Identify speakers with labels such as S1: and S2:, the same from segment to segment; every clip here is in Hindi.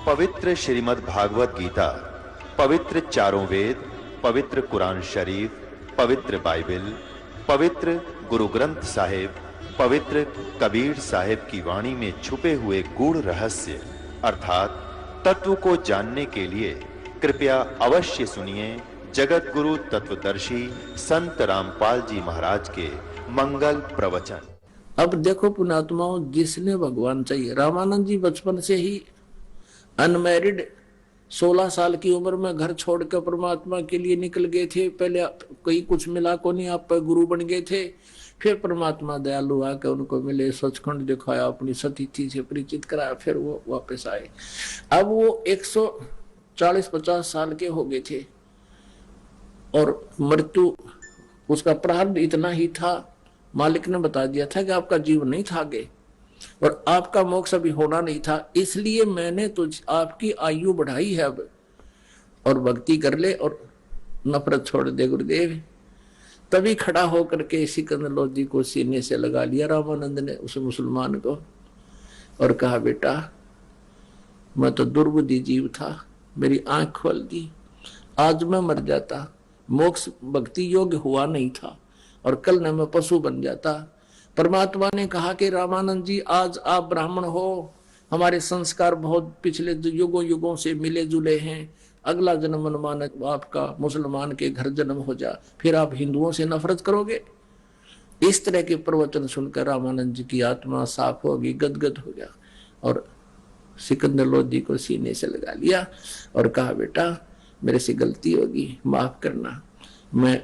S1: पवित्र श्रीमद् भागवत गीता, पवित्र चारों वेद, पवित्र कुरान शरीफ, पवित्र बाइबल, पवित्र गुरु ग्रंथ साहिब, पवित्र कबीर साहिब की वाणी में छुपे हुए गूढ़ रहस्य अर्थात तत्व को जानने के लिए कृपया अवश्य सुनिए जगत गुरु तत्वदर्शी संत रामपाल जी महाराज के मंगल प्रवचन।
S2: अब देखो पुण्यात्माओं, जिसने भगवान चाहिए, रामानंद जी बचपन से ही अनमैरिड 16 साल की उम्र में घर छोड़कर परमात्मा के लिए निकल गए थे। पहले कहीं कुछ मिला को नहीं, आप पर गुरु बन गए थे। फिर परमात्मा दयालु आकर उनको मिले, सचखंड दिखाया, अपनी सतीथि से परिचित कराया, फिर वो वापस आए। अब वो 140-50 साल के हो गए थे और मृत्यु उसका प्रारब्ध इतना ही था। मालिक ने बता दिया था कि आपका जीवन नहीं था आगे और आपका मोक्ष अभी होना नहीं था, इसलिए मैंने तो आपकी आयु बढ़ाई है अब, और भक्ति कर ले और नफरत छोड़ दे गुरुदेव। तभी खड़ा होकर के सिकंदर लोधी को सीने से लगा लिया रामानंद ने उस मुसलमान को और कहा, बेटा मैं तो दुर्बुद्धि जीव था, मेरी आंख खोल दी, आज मैं मर जाता, मोक्ष भक्ति योग्य हुआ नहीं था और कल न मैं पशु बन जाता। परमात्मा ने कहा कि रामानंद जी, आज आप ब्राह्मण हो, हमारे संस्कार बहुत पिछले युगों युगों से मिले जुले हैं, अगला जन्म अनुमान आपका मुसलमान के घर जन्म हो जा, फिर आप हिंदुओं से नफरत करोगे। इस तरह के प्रवचन सुनकर रामानंद जी की आत्मा साफ होगी, गदगद हो गया और सिकंदर लोधी को सीने से लगा लिया और कहा, बेटा मेरे से गलती होगी, माफ करना, मैं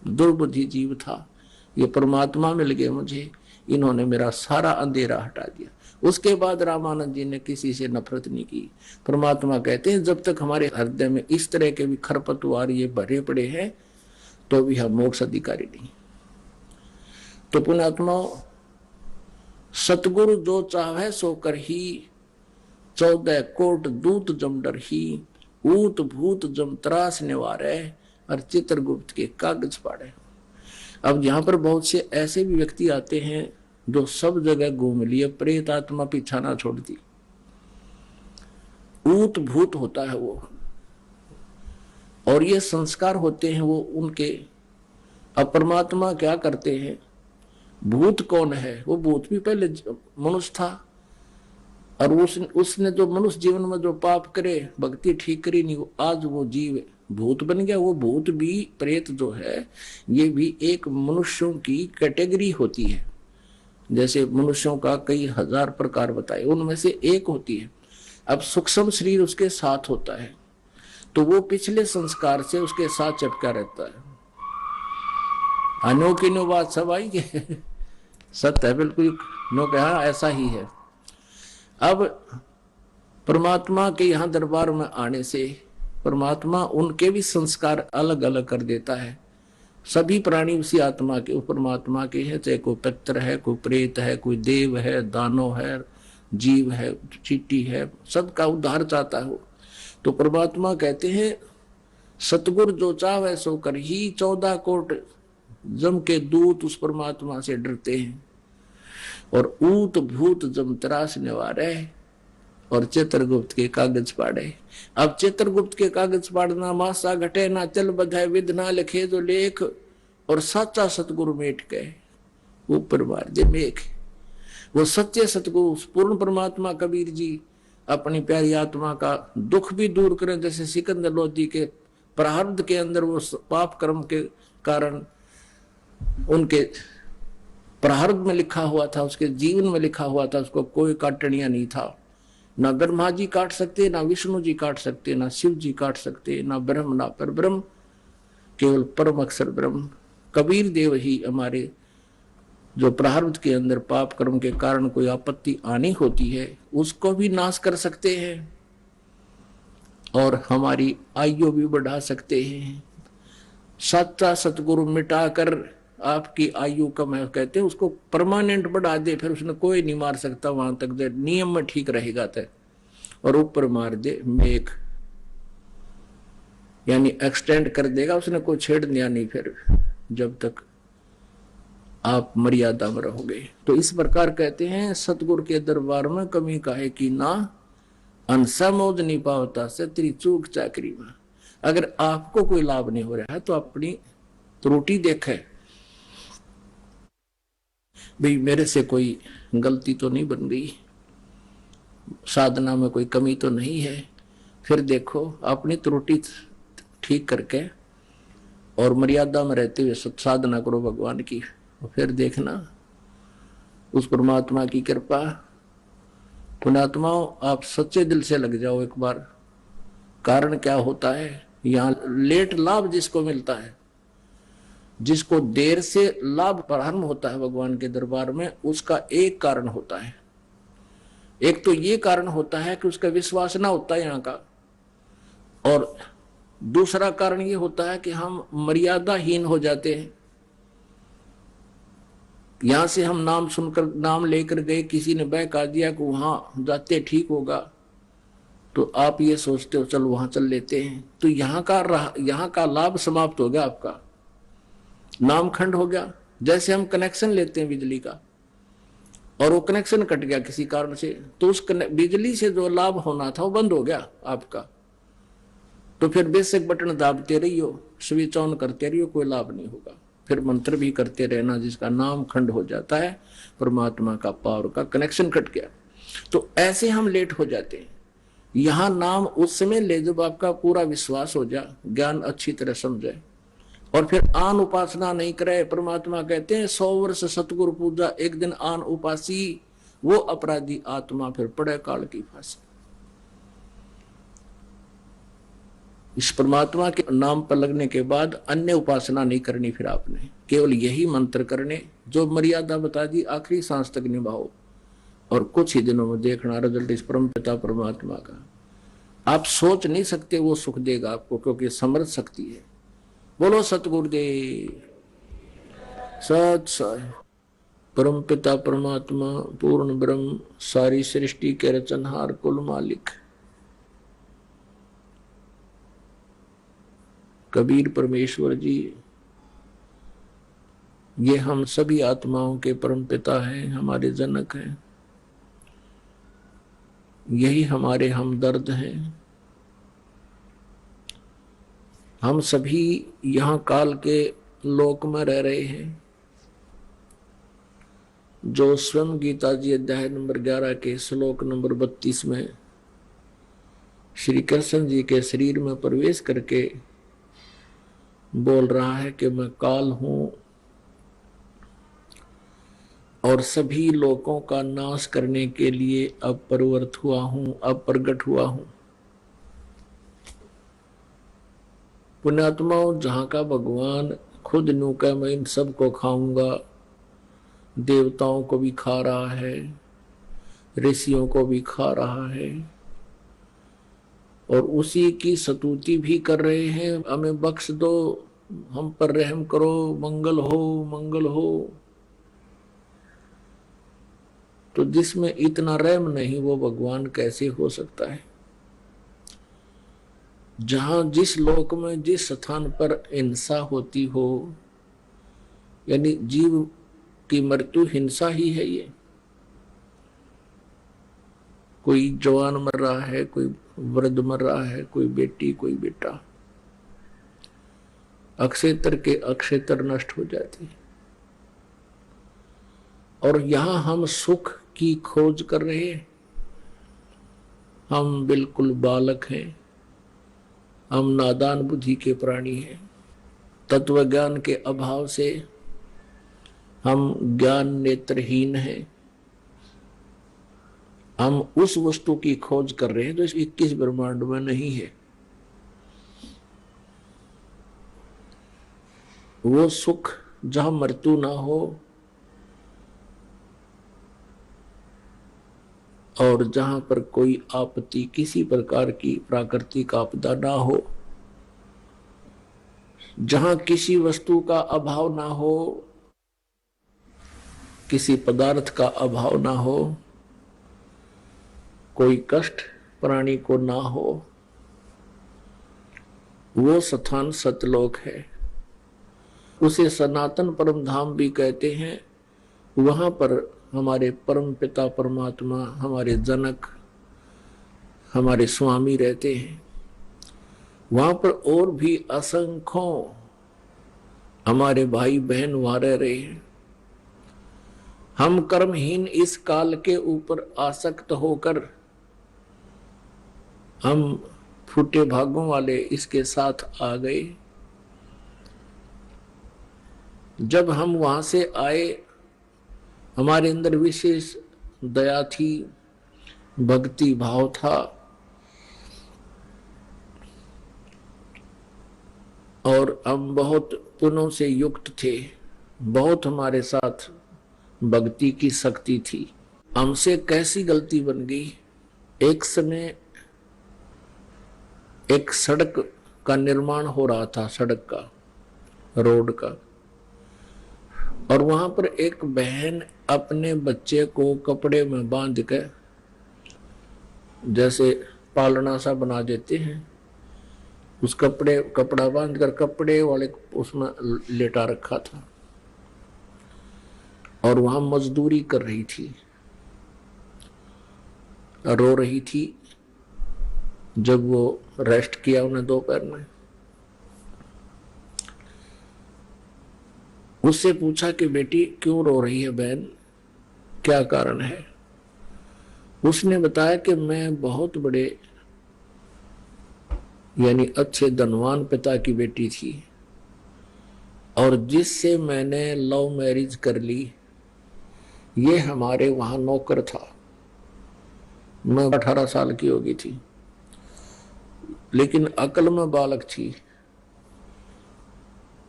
S2: दुर्बुद्धि जीव था, ये परमात्मा मिल गए मुझे, इन्होंने मेरा सारा अंधेरा हटा दिया। उसके बाद रामानंद जी ने किसी से नफरत नहीं की। परमात्मा कहते हैं, जब तक हमारे हृदय में इस तरह के भी खरपतवार ये भरे पड़े हैं तो भी हम मोक्ष अधिकारी नहीं। तो पुण्यात्मा, सतगुरु जो चाहे सो कर ही, 14 कोट दूत जम डर ही, ऊत भूत जम त्रास निवारे, और चित्रगुप्त के कागज पाड़े। अब यहाँ पर बहुत से ऐसे भी व्यक्ति आते हैं जो सब जगह घूम लिए, प्रेत आत्मा पीछा ना छोड़ती, ऊत भूत होता है वो, और ये संस्कार होते हैं वो उनके। अब परमात्मा क्या करते हैं, भूत कौन है, वो भूत भी पहले मनुष्य था और उसने जो मनुष्य जीवन में जो पाप करे, भक्ति ठीक करी नहीं, आज वो जीव भूत बन गया। वो भूत भी, प्रेत जो है, ये भी एक मनुष्यों की कैटेगरी होती है। जैसे मनुष्यों का कई हजार प्रकार बताए, उनमें से एक होती है। अब सूक्ष्म शरीर उसके साथ होता है तो वो पिछले संस्कार से उसके साथ चिपका रहता है। अनोखी नो बात सब आई के सत्य है, बिल्कुल नो कहा ऐसा ही है। अब परमात्मा के यहाँ दरबार में आने से परमात्मा उनके भी संस्कार अलग अलग कर देता है। सभी प्राणी उसी आत्मा के, परमात्मा के हैं, चाहे कोई पितर है, कोई प्रेत है, कोई देव है, दानव है, जीव है, चींटी है, सबका उद्धार चाहता है वो। तो परमात्मा कहते हैं, सतगुरु जो चाहे सो कर ही, 14 कोट जम के दूत उस परमात्मा से डरते हैं और ऊत भूत जम त्रास निवारे, और चित्रगुप्त के कागज पाड़े। अब चित्रगुप्त के कागज पाड़ना, मासा घटे ना चल बधाए, विध ना लिखे जो लेख, और सच्चा सतगुरु मेट गए ऊपर मार दे मेघ। वो सच्चे सतगुरु पूर्ण परमात्मा कबीर जी अपनी प्यारी आत्मा का दुख भी दूर करें। जैसे सिकंदर लोधी के प्रारब्ध के अंदर वो पाप कर्म के कारण उनके प्रारब्ध में लिखा हुआ था, उसके जीवन में लिखा हुआ था, उसको कोई काटनिया नहीं था। ना ब्रह्मा जी काट सकते, ना विष्णु जी काट सकते, ना शिव जी काट सकते, ना ब्रह्म ना पर ब्रह्म, केवल परम अक्षर ब्रह्म। कबीर देव ही हमारे जो प्रारब्ध के अंदर पाप कर्म के कारण कोई आपत्ति आनी होती है उसको भी नाश कर सकते हैं और हमारी आयु भी बढ़ा सकते हैं। सच्चा सतगुरु मिटाकर आपकी आयु का, मैं कहते हैं उसको परमानेंट बढ़ा दे, फिर उसने कोई नहीं मार सकता, वहां तक दे नियम में ठीक रहेगा तय, और ऊपर मार दे मेघ, यानी एक्सटेंड कर देगा, उसने कोई छेड़ दिया नहीं फिर जब तक आप मर्यादा में रहोगे। तो इस प्रकार कहते हैं, सतगुरु के दरबार में कमी काहे की ना, अंसा मोद नहीं पावता से तेरी चूक चाकरी में। अगर आपको कोई लाभ नहीं हो रहा है तो अपनी त्रुटि देखे, भाई मेरे से कोई गलती तो नहीं बन गई, साधना में कोई कमी तो नहीं है। फिर देखो अपनी त्रुटि ठीक करके और मर्यादा में रहते हुए साधना करो भगवान की, फिर देखना उस परमात्मा की कृपा। पुण्यात्माओं, आप सच्चे दिल से लग जाओ एक बार। कारण क्या होता है, यहाँ लेट लाभ जिसको मिलता है, जिसको देर से लाभ प्रारंभ होता है भगवान के दरबार में, उसका एक कारण होता है। एक तो ये कारण होता है कि उसका विश्वास ना होता है यहाँ का, और दूसरा कारण ये होता है कि हम मर्यादाहीन हो जाते हैं। यहां से हम नाम सुनकर, नाम लेकर गए, किसी ने बहका दिया कि वहां जाते ठीक होगा, तो आप ये सोचते हो चलो वहां चल लेते हैं, तो यहाँ का लाभ समाप्त हो गया, आपका नाम खंड हो गया। जैसे हम कनेक्शन लेते हैं बिजली का और वो कनेक्शन कट गया किसी कारण से, तो उस बिजली से जो लाभ होना था वो बंद हो गया आपका। तो फिर बेसिक बटन दाबते रहियो, स्विच ऑन करते रहियो, कोई लाभ नहीं होगा। फिर मंत्र भी करते रहना, जिसका नाम खंड हो जाता है, परमात्मा का पावर का कनेक्शन कट गया। तो ऐसे हम लेट हो जाते हैं। यहां नाम उस समय ले जब आपका पूरा विश्वास हो जाए, ज्ञान अच्छी तरह समझे, और फिर आन उपासना नहीं करे। परमात्मा कहते हैं 100 वर्ष सतगुरु पूजा, एक दिन आन उपासी, वो अपराधी आत्मा फिर पड़े काल की फांसी। इस परमात्मा के नाम पर लगने के बाद अन्य उपासना नहीं करनी, फिर आपने केवल यही मंत्र करने, जो मर्यादा बता दी, आखिरी सांस तक निभाओ, और कुछ ही दिनों में देखना रिजल्ट इस परम पिता परमात्मा का। आप सोच नहीं सकते वो सुख देगा आपको, क्योंकि समर्थ शक्ति है। बोलो सतगुरुदेव सत साई। परम पिता परमात्मा पूर्ण ब्रह्म, सारी सृष्टि के रचनहार, कुल मालिक कबीर परमेश्वर जी, ये हम सभी आत्माओं के परम पिता हैं, हमारे जनक हैं, यही हमारे हमदर्द हैं। हम सभी यहाँ काल के लोक में रह रहे हैं, जो स्वयं गीता जी अध्याय नंबर 11 के श्लोक नंबर 32 में श्री कृष्ण जी के शरीर में प्रवेश करके बोल रहा है कि मैं काल हूं और सभी लोगों का नाश करने के लिए अब प्रवृत्त हुआ हूं, अब प्रकट हुआ हूं। पुण्यात्माओं, जहां का भगवान खुद नूका मैं इन सबको खाऊंगा, देवताओं को भी खा रहा है, ऋषियों को भी खा रहा है, और उसी की स्तुति भी कर रहे हैं, हमें बख्श दो, हम पर रहम करो, मंगल हो मंगल हो। तो जिसमें इतना रहम नहीं, वो भगवान कैसे हो सकता है? जहां जिस लोक में जिस स्थान पर हिंसा होती हो, यानी जीव की मृत्यु हिंसा ही है। ये कोई जवान मर रहा है, कोई वृद्ध मर रहा है, कोई बेटी कोई बेटा, अक्षेत्र के अक्षेत्र नष्ट हो जाती है। और यहां हम सुख की खोज कर रहे हैं। हम बिल्कुल बालक हैं, हम नादान बुद्धि के प्राणी हैं। तत्व ज्ञान के अभाव से हम ज्ञान नेत्रहीन हैं। हम उस वस्तु की खोज कर रहे हैं जो इस 21 ब्रह्मांड में नहीं है। वो सुख जहां मृत्यु ना हो और जहां पर कोई आपत्ति, किसी प्रकार की प्राकृतिक आपदा ना हो, जहां किसी वस्तु का अभाव ना हो, किसी पदार्थ का अभाव ना हो, कोई कष्ट प्राणी को ना हो, वो स्थान सतलोक है। उसे सनातन परम धाम भी कहते हैं। वहां पर हमारे परम पिता परमात्मा, हमारे जनक, हमारे स्वामी रहते हैं, वहां पर और भी असंख्यों हमारे भाई बहन वहां रह रहे हैं। हम कर्महीन इस काल के ऊपर आसक्त होकर हम फूटे भागों वाले इसके साथ आ गए। जब हम वहां से आए, हमारे अंदर विशेष दया थी, भक्ति भाव था, और हम बहुत पुण्यों से युक्त थे। बहुत हमारे साथ भक्ति की शक्ति थी। हमसे कैसी गलती बन गई। एक समय एक सड़क का निर्माण हो रहा था, सड़क का, रोड का, और वहां पर एक बहन अपने बच्चे को कपड़े में बांध के, जैसे पालना सा बना देते हैं, उस कपड़ा बांधकर कपड़े वाले उसमें लेटा रखा था और वहां मजदूरी कर रही थी, रो रही थी। जब वो रेस्ट किया उन्हें दोपहर में, उससे पूछा कि बेटी क्यों रो रही है बहन, क्या कारण है। उसने बताया कि मैं बहुत बड़े यानी अच्छे धनवान पिता की बेटी थी, और जिससे मैंने लव मैरिज कर ली, ये हमारे वहां नौकर था। मैं 18 साल की हो गई थी, लेकिन अकल में बालक थी।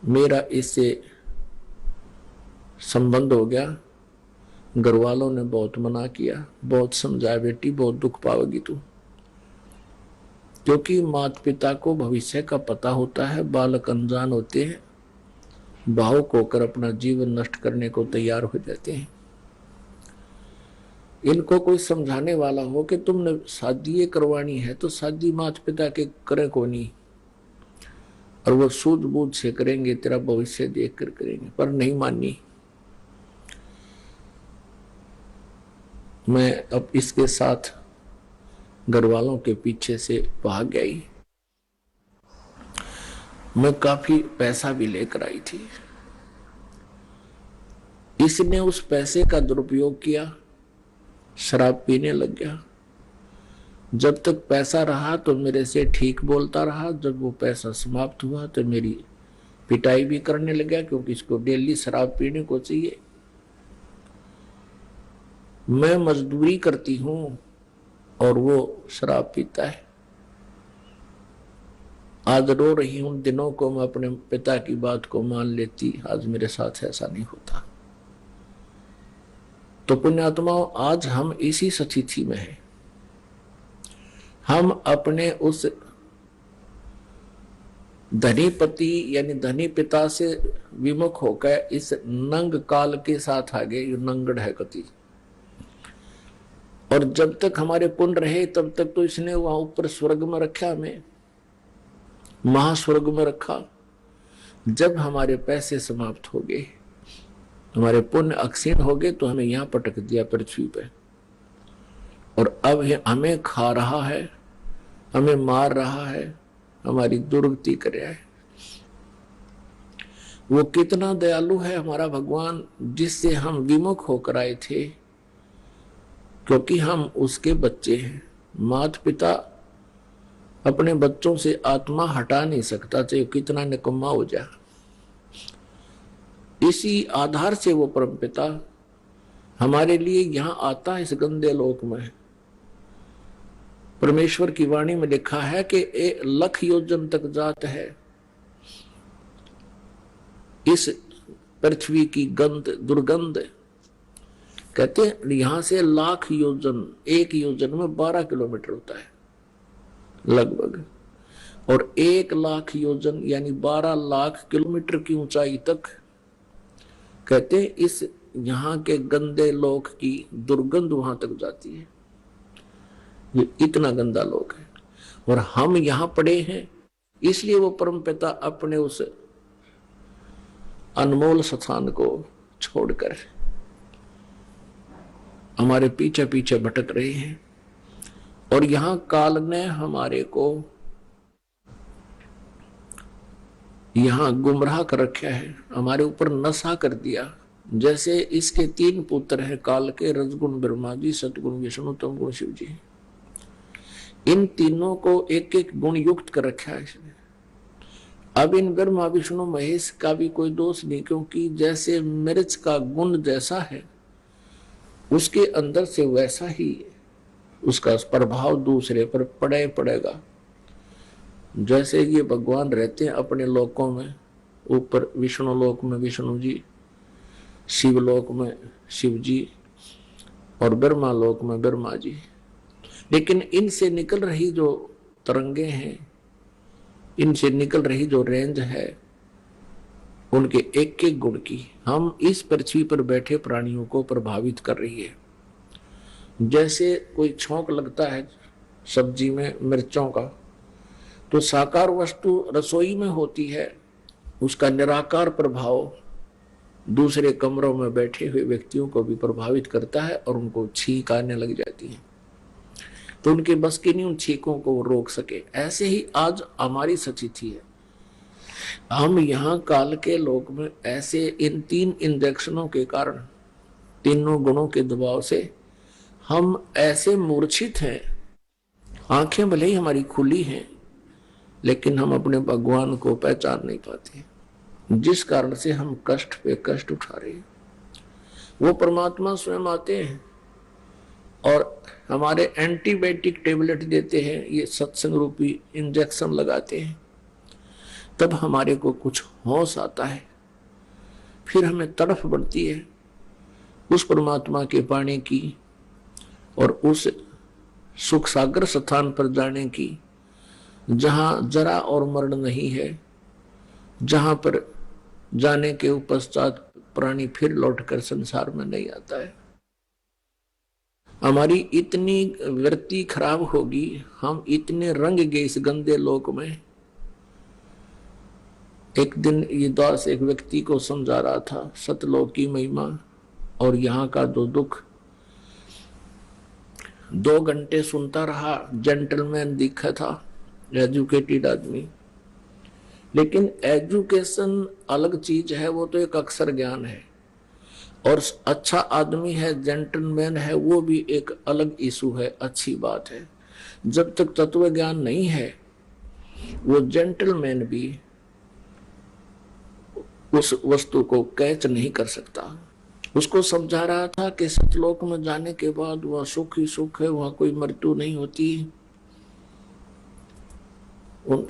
S2: मेरा इससे संबंध हो गया। घर वालों ने बहुत मना किया, बहुत समझाया, बेटी बहुत दुख पाओगी तू, क्योंकि माता पिता को भविष्य का पता होता है, बालक अनजान होते हैं, भावुक होकर अपना जीवन नष्ट करने को तैयार हो जाते हैं। इनको कोई समझाने वाला हो कि तुमने शादी करवानी है तो शादी माता पिता के करे को नहीं, और वो सूझबूझ से करेंगे, तेरा भविष्य देख कर करेंगे, पर नहीं मानी। मैं अब इसके साथ घर वालों के पीछे से भाग गई। मैं काफी पैसा भी लेकर आई थी। इसने उस पैसे का दुरुपयोग किया, शराब पीने लग गया। जब तक पैसा रहा तो मेरे से ठीक बोलता रहा, जब वो पैसा समाप्त हुआ तो मेरी पिटाई भी करने लग गया, क्योंकि इसको डेली शराब पीने को चाहिए। मैं मजदूरी करती हूं और वो शराब पीता है। आज रो रही हूं, दिनों को मैं अपने पिता की बात को मान लेती, आज मेरे साथ ऐसा नहीं होता। तो पुण्यात्माओं, आज हम इसी स्थिति में हैं। हम अपने उस धनी पति यानी धनी पिता से विमुख होकर इस नंग काल के साथ आ गए। नंगड़ है गति, और जब तक हमारे पुण्य रहे तब तक तो इसने वहां ऊपर स्वर्ग में रखा, हमें महास्वर्ग में रखा। जब हमारे पैसे समाप्त हो गए, हमारे पुण्य अक्षीण हो गए, तो हमें यहां पटक दिया पृथ्वी पे, और अब हमें खा रहा है, हमें मार रहा है, हमारी दुर्गति कर रहा है। वो कितना दयालु है हमारा भगवान, जिससे हम विमुख होकर आए थे, क्योंकि हम उसके बच्चे हैं। माता पिता अपने बच्चों से आत्मा हटा नहीं सकता, चाहे कितना निकम्मा हो जाए। इसी आधार से वो परमपिता हमारे लिए यहां आता है, इस गंदे लोक में। परमेश्वर की वाणी में लिखा है कि 1,00,000 योजन तक जात है इस पृथ्वी की गंध, दुर्गंध। कहते हैं यहां से 1,00,000 योजन, 1 योजन में 12 किलोमीटर होता है लगभग, और 1,00,000 योजन यानी 12 लाख किलोमीटर की ऊंचाई तक, कहते हैं इस यहाँ के गंदे लोक की दुर्गंध वहां तक जाती है। ये इतना गंदा लोक है, और हम यहां पड़े हैं। इसलिए वो परमपिता अपने उस अनमोल स्थान को छोड़कर हमारे पीछे पीछे भटक रहे हैं, और यहां काल ने हमारे को यहां गुमराह कर रखा है, हमारे ऊपर नशा कर दिया। जैसे इसके 3 पुत्र हैं काल के, रजगुण ब्रह्मा जी, सतगुण विष्णु, तमगुण शिव जी। इन तीनों को एक एक गुण युक्त कर रखा है इसने। अब इन ब्रह्मा विष्णु महेश का भी कोई दोष नहीं, क्योंकि जैसे मिर्च का गुण जैसा है उसके अंदर से वैसा ही उसका प्रभाव दूसरे पर पड़ेगा। जैसे ये भगवान रहते हैं अपने लोकों में, ऊपर विष्णु लोक में विष्णु जी, शिव लोक में शिव जी और ब्रह्मा लोक में ब्रह्मा जी। लेकिन इनसे निकल रही जो तरंगे हैं, इनसे निकल रही जो रेंज है, उनके एक एक गुण की हम इस पृथ्वी पर बैठे प्राणियों को प्रभावित कर रही है। जैसे कोई छौंक लगता है सब्जी में मिर्चों का, तो साकार वस्तु रसोई में होती है, उसका निराकार प्रभाव दूसरे कमरों में बैठे हुए व्यक्तियों को भी प्रभावित करता है और उनको छींक आने लग जाती है, तो उनके बस की नहीं उन छींकों को रोक सके। ऐसे ही आज हमारी स्थिति है। हम यहाँ काल के लोक में ऐसे इन 3 इंजेक्शनों के कारण, तीनों गुणों के दबाव से हम ऐसे मूर्छित हैं, आंखें भले ही हमारी खुली हैं लेकिन हम अपने भगवान को पहचान नहीं पाते, जिस कारण से हम कष्ट पे कष्ट उठा रहे हैं। वो परमात्मा स्वयं आते हैं और हमारे एंटीबायोटिक टेबलेट देते हैं, ये सत्संग रूपी इंजेक्शन लगाते हैं, तब हमारे को कुछ होश आता है, फिर हमें तड़फ बढ़ती है उस परमात्मा के पाने की और उस सुख सागर स्थान पर जाने की, जहां जरा और मरण नहीं है, जहां पर जाने के पश्चात प्राणी फिर लौटकर संसार में नहीं आता है। हमारी इतनी वृत्ति खराब होगी, हम इतने रंग गए इस गंदे लोक में। एक दिन ये दास एक व्यक्ति को समझा रहा था सतलोक की महिमा और यहाँ का दो दुख। 2 घंटे सुनता रहा, जेंटलमैन दिखा था, एजुकेटेड आदमी। लेकिन एजुकेशन अलग चीज है, वो तो एक अक्षर ज्ञान है, और अच्छा आदमी है, जेंटलमैन है, वो भी एक अलग इशू है, अच्छी बात है। जब तक तत्व ज्ञान नहीं है, वो जेंटलमैन भी उस वस्तु को कैच नहीं कर सकता। उसको समझा रहा था कि सतलोक में जाने के बाद वह सुख ही सुख है, वहां कोई मृत्यु नहीं होती।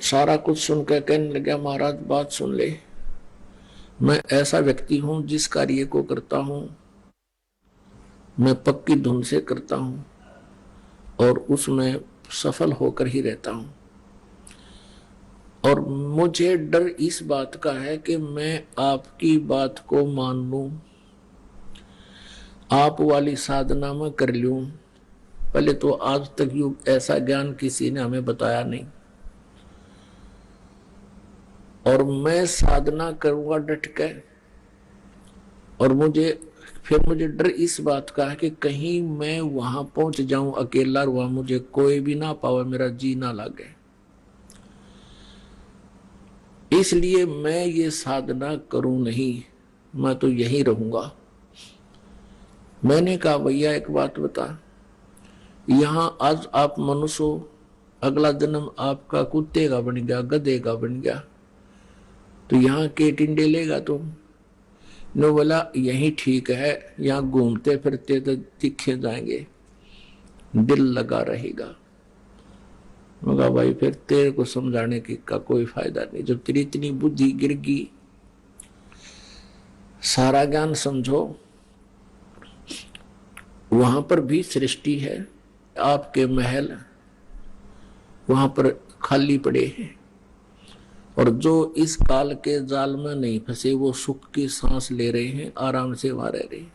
S2: सारा कुछ सुनकर कहने लगा, महाराज बात सुन ले, मैं ऐसा व्यक्ति हूं जिस कार्य को करता हूं मैं पक्की धुन से करता हूं और उसमें सफल होकर ही रहता हूं, और मुझे डर इस बात का है कि मैं आपकी बात को मान लूं, आप वाली साधना में कर लूं। पहले तो आज तक यू ऐसा ज्ञान किसी ने हमें बताया नहीं, और मैं साधना करूंगा डट कर, और मुझे डर इस बात का है कि कहीं मैं वहां पहुंच जाऊं अकेला, और वहां मुझे कोई भी ना पावे, मेरा जी ना लगे। इसलिए मैं ये साधना करूं नहीं, मैं तो यहीं रहूंगा। मैंने कहा भैया एक बात बता, यहां आज आप मनुष्य हो, अगला जन्म आपका कुत्ते का बन गया, गधे का बन गया, तो यहाँ के टिंडे लेगा तुम? नो बोला यही ठीक है, यहाँ घूमते फिरते तो दिखे जाएंगे, दिल लगा रहेगा। मगर भाई फिर तेरे को समझाने का कोई फायदा नहीं, जब तेरी इतनी बुद्धि गिर गई, सारा ज्ञान समझो। वहां पर भी सृष्टि है, आपके महल वहां पर खाली पड़े हैं, और जो इस काल के जाल में नहीं फंसे वो सुख की सांस ले रहे हैं, आराम से वहां रह रहे हैं।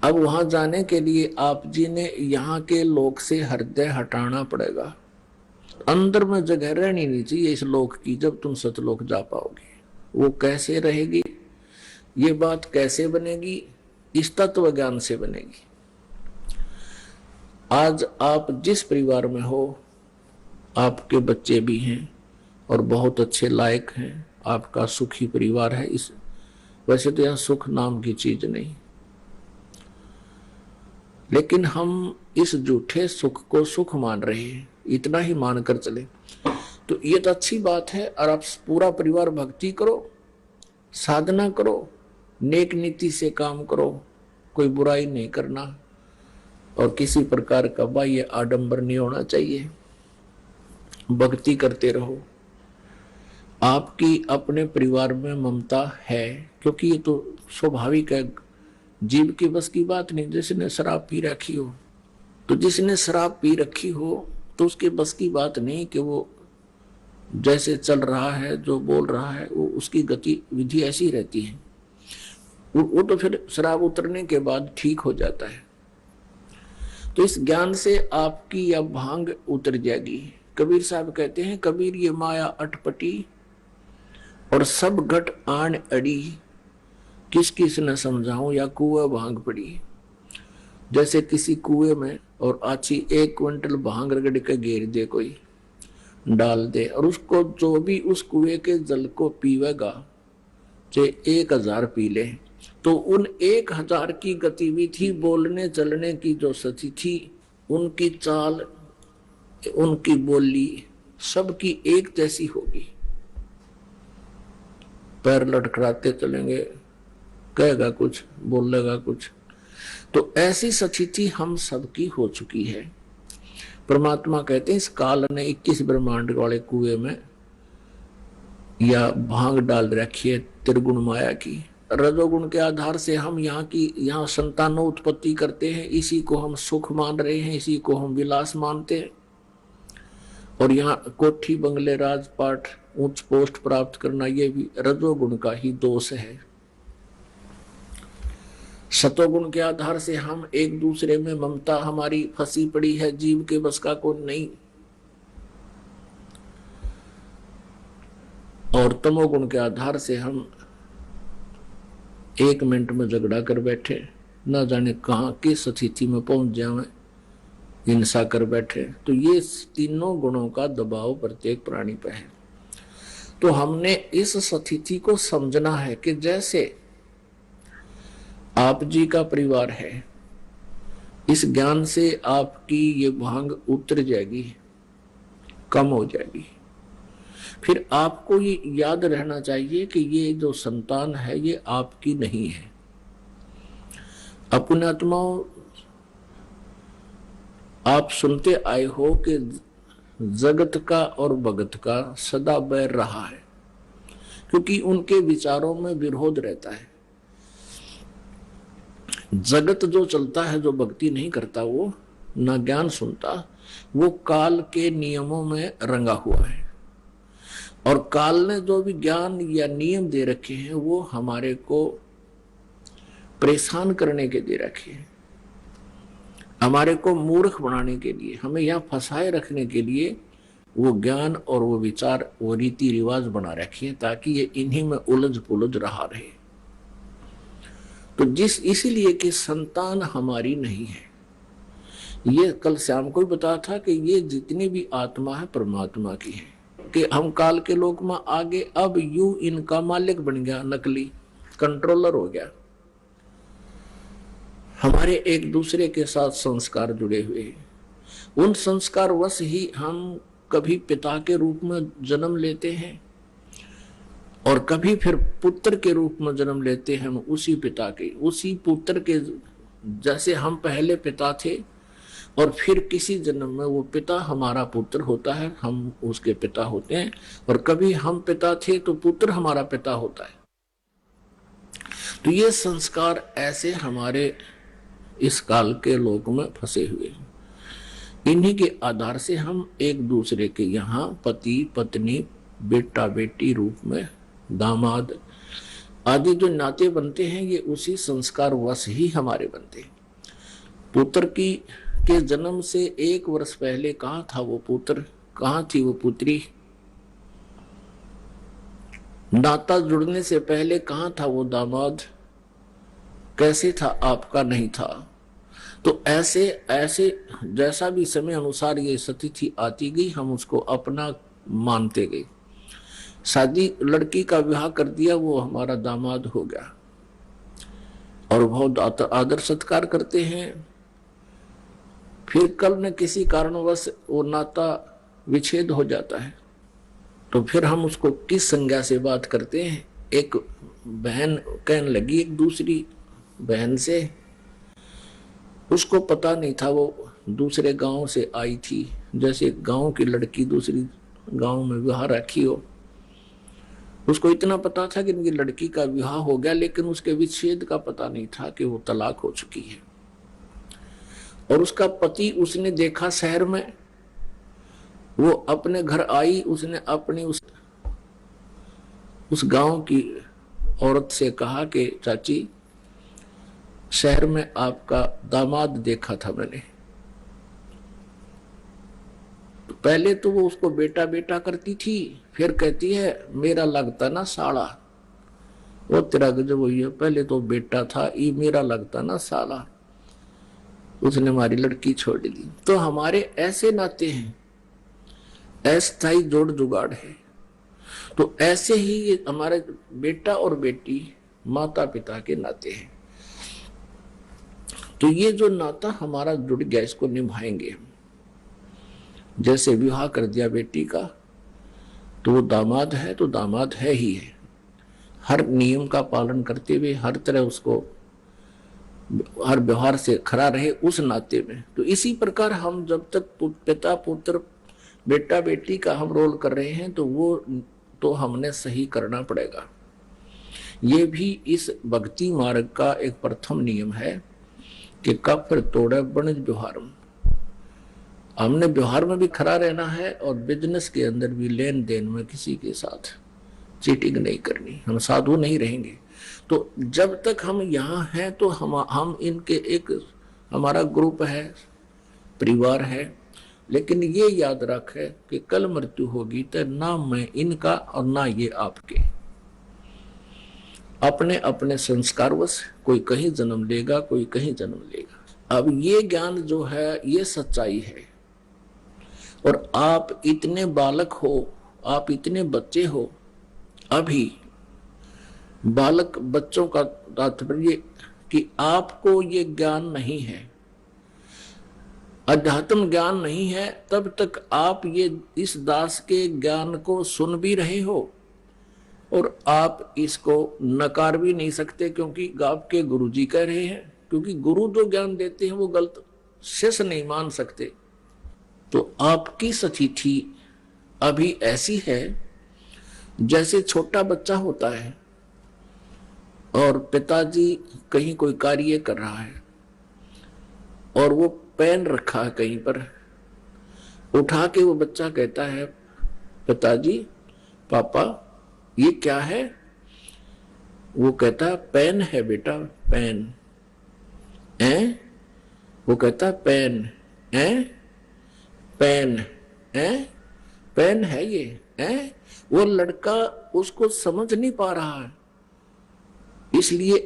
S2: अब वहां जाने के लिए आप जी ने यहाँ के लोक से हृदय हटाना पड़ेगा। अंदर में जगह रहनी नहीं चाहिए इस लोक की, जब तुम सतलोक जा पाओगे। वो कैसे रहेगी, ये बात कैसे बनेगी, इस तत्व ज्ञान से बनेगी। आज आप जिस परिवार में हो, आपके बच्चे भी हैं और बहुत अच्छे लायक हैं, आपका सुखी परिवार है। इस वैसे तो यह सुख नाम की चीज नहीं, लेकिन हम इस झूठे सुख को सुख मान रहे हैं, इतना ही मानकर चले तो ये तो अच्छी बात है। और आप पूरा परिवार भक्ति करो, साधना करो, नेक नीति से काम करो, कोई बुराई नहीं करना और किसी प्रकार का बाह्य आडंबर नहीं होना चाहिए। भक्ति करते रहो। आपकी अपने परिवार में ममता है, क्योंकि ये तो स्वाभाविक है, जीव की बस की बात नहीं। जिसने शराब पी रखी हो, तो जिसने शराब पी रखी हो तो उसके बस की बात नहीं कि वो जैसे चल रहा है, जो बोल रहा है, वो उसकी गतिविधि ऐसी रहती है। वो तो फिर शराब उतरने के बाद ठीक हो जाता है। तो इस ज्ञान से आपकी यह भांग उतर जाएगी। कबीर साहब कहते हैं, कबीर ये माया अटपटी और सब घट आन अड़ी, किस किस न समझाऊं या कुएं भांग पड़ी। जैसे किसी कुएं में और आची 1 क्विंटल भांग रगड़ के घेर दे, कोई डाल दे, और उसको जो भी उस कुएं के जल को पीवेगा, चाहे 1000 पी ले, तो उन 1000 की गतिविधि, बोलने चलने की जो सची थी, उनकी चाल, उनकी बोली, सबकी एक जैसी होगी। पैर लटखड़ाते चलेंगे, कहेगा कुछ, बोलेगा कुछ। तो ऐसी सचिति हम सबकी हो चुकी है। परमात्मा कहते हैं, इस काल ने 21 ब्रह्मांड वाले कुएं में या भांग डाल रखी है त्रिगुण माया की। रजोगुण के आधार से हम यहाँ संतानों उत्पत्ति करते हैं, इसी को हम सुख मान रहे हैं, इसी को हम विलास मानते हैं। और यहाँ कोठी बंगले राजपाट उच्च पोस्ट प्राप्त करना, ये भी रजोगुण का ही दोष है। सतोगुण के आधार से हम एक दूसरे में ममता हमारी फंसी पड़ी है, जीव के बस का कोई नहीं। और तमोगुण के आधार से हम 1 मिनट में झगड़ा कर बैठे, ना जाने कहां किस स्थिति में पहुंच जाए, हिंसा कर बैठे। तो ये तीनों गुणों का दबाव प्रत्येक प्राणी पर है। तो हमने इस स्थिति को समझना है कि जैसे आप जी का परिवार है, इस ज्ञान से आपकी ये भांग उतर जाएगी, कम हो जाएगी। फिर आपको ये याद रहना चाहिए कि ये जो संतान है ये आपकी नहीं है। अपने आत्माओं, आप सुनते आए हो कि जगत का और भगत का सदा बैर रहा है, क्योंकि उनके विचारों में विरोध रहता है। जगत जो चलता है, जो भक्ति नहीं करता, वो ना ज्ञान सुनता, वो काल के नियमों में रंगा हुआ है। और काल ने जो भी ज्ञान या नियम दे रखे हैं, वो हमारे को परेशान करने के दे रखे हैं, हमारे को मूर्ख बनाने के लिए, हमें यहाँ फंसाए रखने के लिए वो ज्ञान और वो विचार, वो रीति रिवाज बना रखे हैं, ताकि ये इन्हीं में उलझ पुलझ रहा रहे। तो इसीलिए कि संतान हमारी नहीं है। ये कल श्याम को भी बताया था कि ये जितनी भी आत्मा है परमात्मा की है, कि हम काल के लोक में आगे अब यू इनका मालिक बन गया, नकली कंट्रोलर हो गया। हमारे एक दूसरे के साथ संस्कार जुड़े हुए हैं, उन संस्कार वश ही हम कभी पिता के रूप में जन्म लेते हैं और कभी फिर पुत्र के रूप में जन्म लेते हैं। हम उसी पिता के, उसी पुत्र के, जैसे हम पहले पिता थे और फिर किसी जन्म में वो पिता हमारा पुत्र होता है, हम उसके पिता होते हैं। और कभी हम पिता थे तो पुत्र हमारा पिता होता है। तो ये संस्कार ऐसे हमारे इस काल के लोक में फंसे हुए हैं। इन्हीं के आधार से हम एक दूसरे के यहाँ पति पत्नी, बेटा बेटी रूप में, दामाद आदि जो नाते बनते हैं, ये उसी संस्कार वश ही हमारे बनते हैं। पुत्र के जन्म से 1 वर्ष पहले कहाँ था वो पुत्र, कहाँ थी वो पुत्री? नाता जुड़ने से पहले कहाँ था वो दामाद? कैसे था? आपका नहीं था। तो ऐसे ऐसे जैसा भी समय अनुसार ये स्थिति आती गई, हम उसको अपना मानते गए। शादी, लड़की का विवाह कर दिया, वो हमारा दामाद हो गया और बहुत आदर सत्कार करते हैं। फिर कल न किसी कारणवश वो नाता विच्छेद हो जाता है, तो फिर हम उसको किस संज्ञा से बात करते हैं? एक बहन कहने लगी एक दूसरी बहन से, उसको पता नहीं था वो दूसरे गांव से आई थी, जैसे गांव की लड़की दूसरी गांव में विवाह रखी हो। उसको इतना पता था कि इनकी लड़की का विवाह हो गया, लेकिन उसके विच्छेद का पता नहीं था कि वो तलाक हो चुकी है। और उसका पति उसने देखा शहर में, वो अपने घर आई, उसने अपनी उस गांव की औरत से कहा कि चाची, शहर में आपका दामाद देखा था मैंने। तो पहले तो वो उसको बेटा बेटा करती थी, फिर कहती है मेरा लगता ना साला। वो तेरा गजब हुई है, पहले तो बेटा था, ये मेरा लगता ना साला। उसने हमारी लड़की छोड़ दी। तो हमारे ऐसे नाते हैं, अस्थायी जोड़ जुगाड़ है। तो ऐसे ही ये हमारे बेटा और बेटी माता पिता के नाते हैं। तो ये जो नाता हमारा जुड़ गया, इसको निभाएंगे हम। जैसे विवाह कर दिया बेटी का, तो वो दामाद है तो दामाद है ही है, हर नियम का पालन करते हुए, हर तरह उसको हर व्यवहार से खरा रहे उस नाते में। तो इसी प्रकार हम जब तक पिता पुत्र बेटा बेटी का हम रोल कर रहे हैं, तो वो तो हमने सही करना पड़ेगा। ये भी इस भक्ति मार्ग का एक प्रथम नियम है कि कफर तोड़े वणिज व्यवहार। हमने व्यवहार में भी खरा रहना है और बिजनेस के अंदर भी, लेन देन में किसी के साथ चीटिंग नहीं करनी। हम साधु नहीं रहेंगे। तो जब तक हम यहाँ हैं तो हम इनके एक हमारा ग्रुप है, परिवार है। लेकिन ये याद रखे कि कल मृत्यु होगी तो ना मैं इनका और ना ये आपके। अपने अपने संस्कारवश कोई कहीं जन्म लेगा, कोई कहीं जन्म लेगा। अब ये ज्ञान जो है ये सच्चाई है। और आप इतने बालक हो, आप इतने बच्चे हो, अभी बालक बच्चों का तात्पर्य कि आपको ये ज्ञान नहीं है, अध्यात्म ज्ञान नहीं है, तब तक आप ये इस दास के ज्ञान को सुन भी रहे हो और आप इसको नकार भी नहीं सकते, क्योंकि आपके गुरुजी कह रहे हैं। क्योंकि गुरु जो ज्ञान देते हैं वो गलत शेष नहीं मान सकते। तो आपकी स्थिति अभी ऐसी है जैसे छोटा बच्चा होता है और पिताजी कहीं कोई कार्य कर रहा है और वो पेन रखा है कहीं पर, उठा के वो बच्चा कहता है पिताजी, पापा ये क्या है? वो कहता है पेन है बेटा, पेन। वो कहता पेन, पेन पेन है ये। वो लड़का उसको समझ नहीं पा रहा है, इसलिए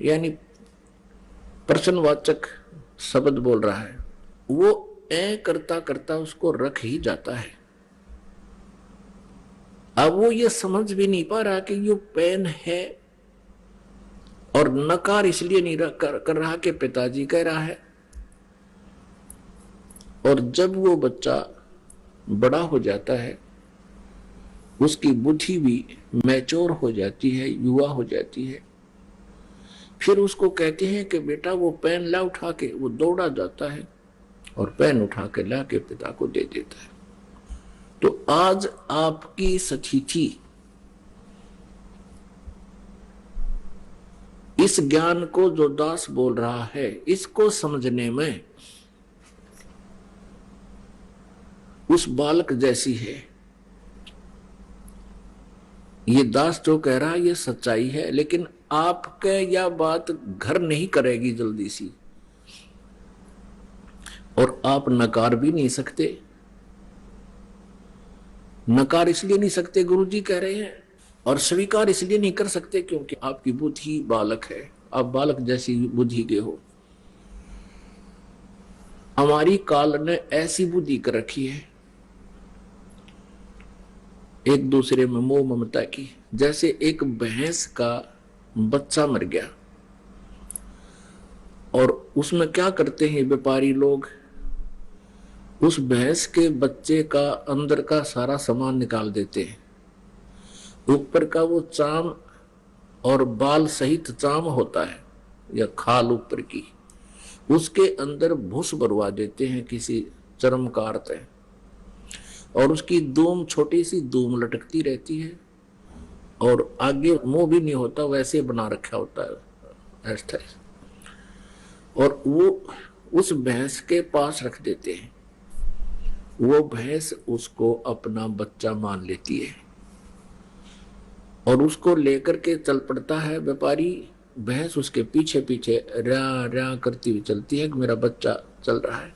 S2: यानी प्रश्नवाचक शब्द बोल रहा है। वो करता करता उसको रख ही जाता है। अब वो ये समझ भी नहीं पा रहा कि ये पेन है, और नकार इसलिए नहीं कर रहा कि पिताजी कह रहा है। और जब वो बच्चा बड़ा हो जाता है, उसकी बुद्धि भी मैच्योर हो जाती है, युवा हो जाती है, फिर उसको कहते हैं कि बेटा वो पेन ला उठा के, वो दौड़ा जाता है और पेन उठा के ला के पिता को दे देता है। तो आज आपकी स्थिति इस ज्ञान को जो दास बोल रहा है, इसको समझने में उस बालक जैसी है। ये दास जो कह रहा है ये सच्चाई है, लेकिन आपके यह बात घर नहीं करेगी जल्दी सी, और आप नकार भी नहीं सकते। नकार इसलिए नहीं सकते, गुरुजी कह रहे हैं, और स्वीकार इसलिए नहीं कर सकते क्योंकि आपकी बुद्धि बालक है, आप बालक जैसी बुद्धि के हो। हमारी काल ने ऐसी बुद्धि कर रखी है एक दूसरे में मोह ममता की। जैसे एक भैंस का बच्चा मर गया और उसमें क्या करते हैं व्यापारी लोग, उस भैंस के बच्चे का अंदर का सारा सामान निकाल देते हैं। ऊपर का वो चाम और बाल सहित चाम होता है या खाल ऊपर की, उसके अंदर भूस भरवा देते हैं किसी चर्मकार से, और उसकी दूम छोटी सी दूम लटकती रहती है और आगे मुंह भी नहीं होता, वैसे बना रखा होता है ऐसा। और वो उस भैंस के पास रख देते हैं। वो भैंस उसको अपना बच्चा मान लेती है और उसको लेकर के चल पड़ता है व्यापारी। भैंस उसके पीछे पीछे र्या र्या करती हुई चलती है कि मेरा बच्चा चल रहा है।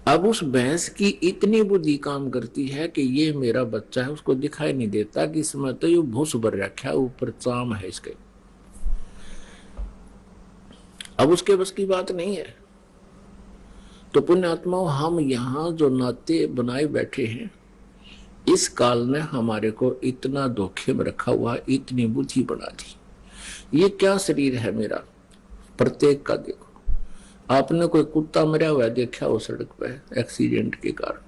S2: अब उस भैंस की इतनी बुद्धि काम करती है कि ये मेरा बच्चा है, उसको दिखाई नहीं देता कि इसमें तो ये भूस भर रखा है, ऊपर चाम है इसके। अब उसके बस की बात नहीं है। तो पुण्यात्माओं, हम यहाँ जो नाते बनाए बैठे हैं, इस काल ने हमारे को इतना धोखे में रखा हुआ, इतनी बुद्धि बना दी। ये क्या शरीर है मेरा, प्रत्येक का देखो। आपने कोई कुत्ता मरा हुआ देखा हो सड़क पे एक्सीडेंट के कारण,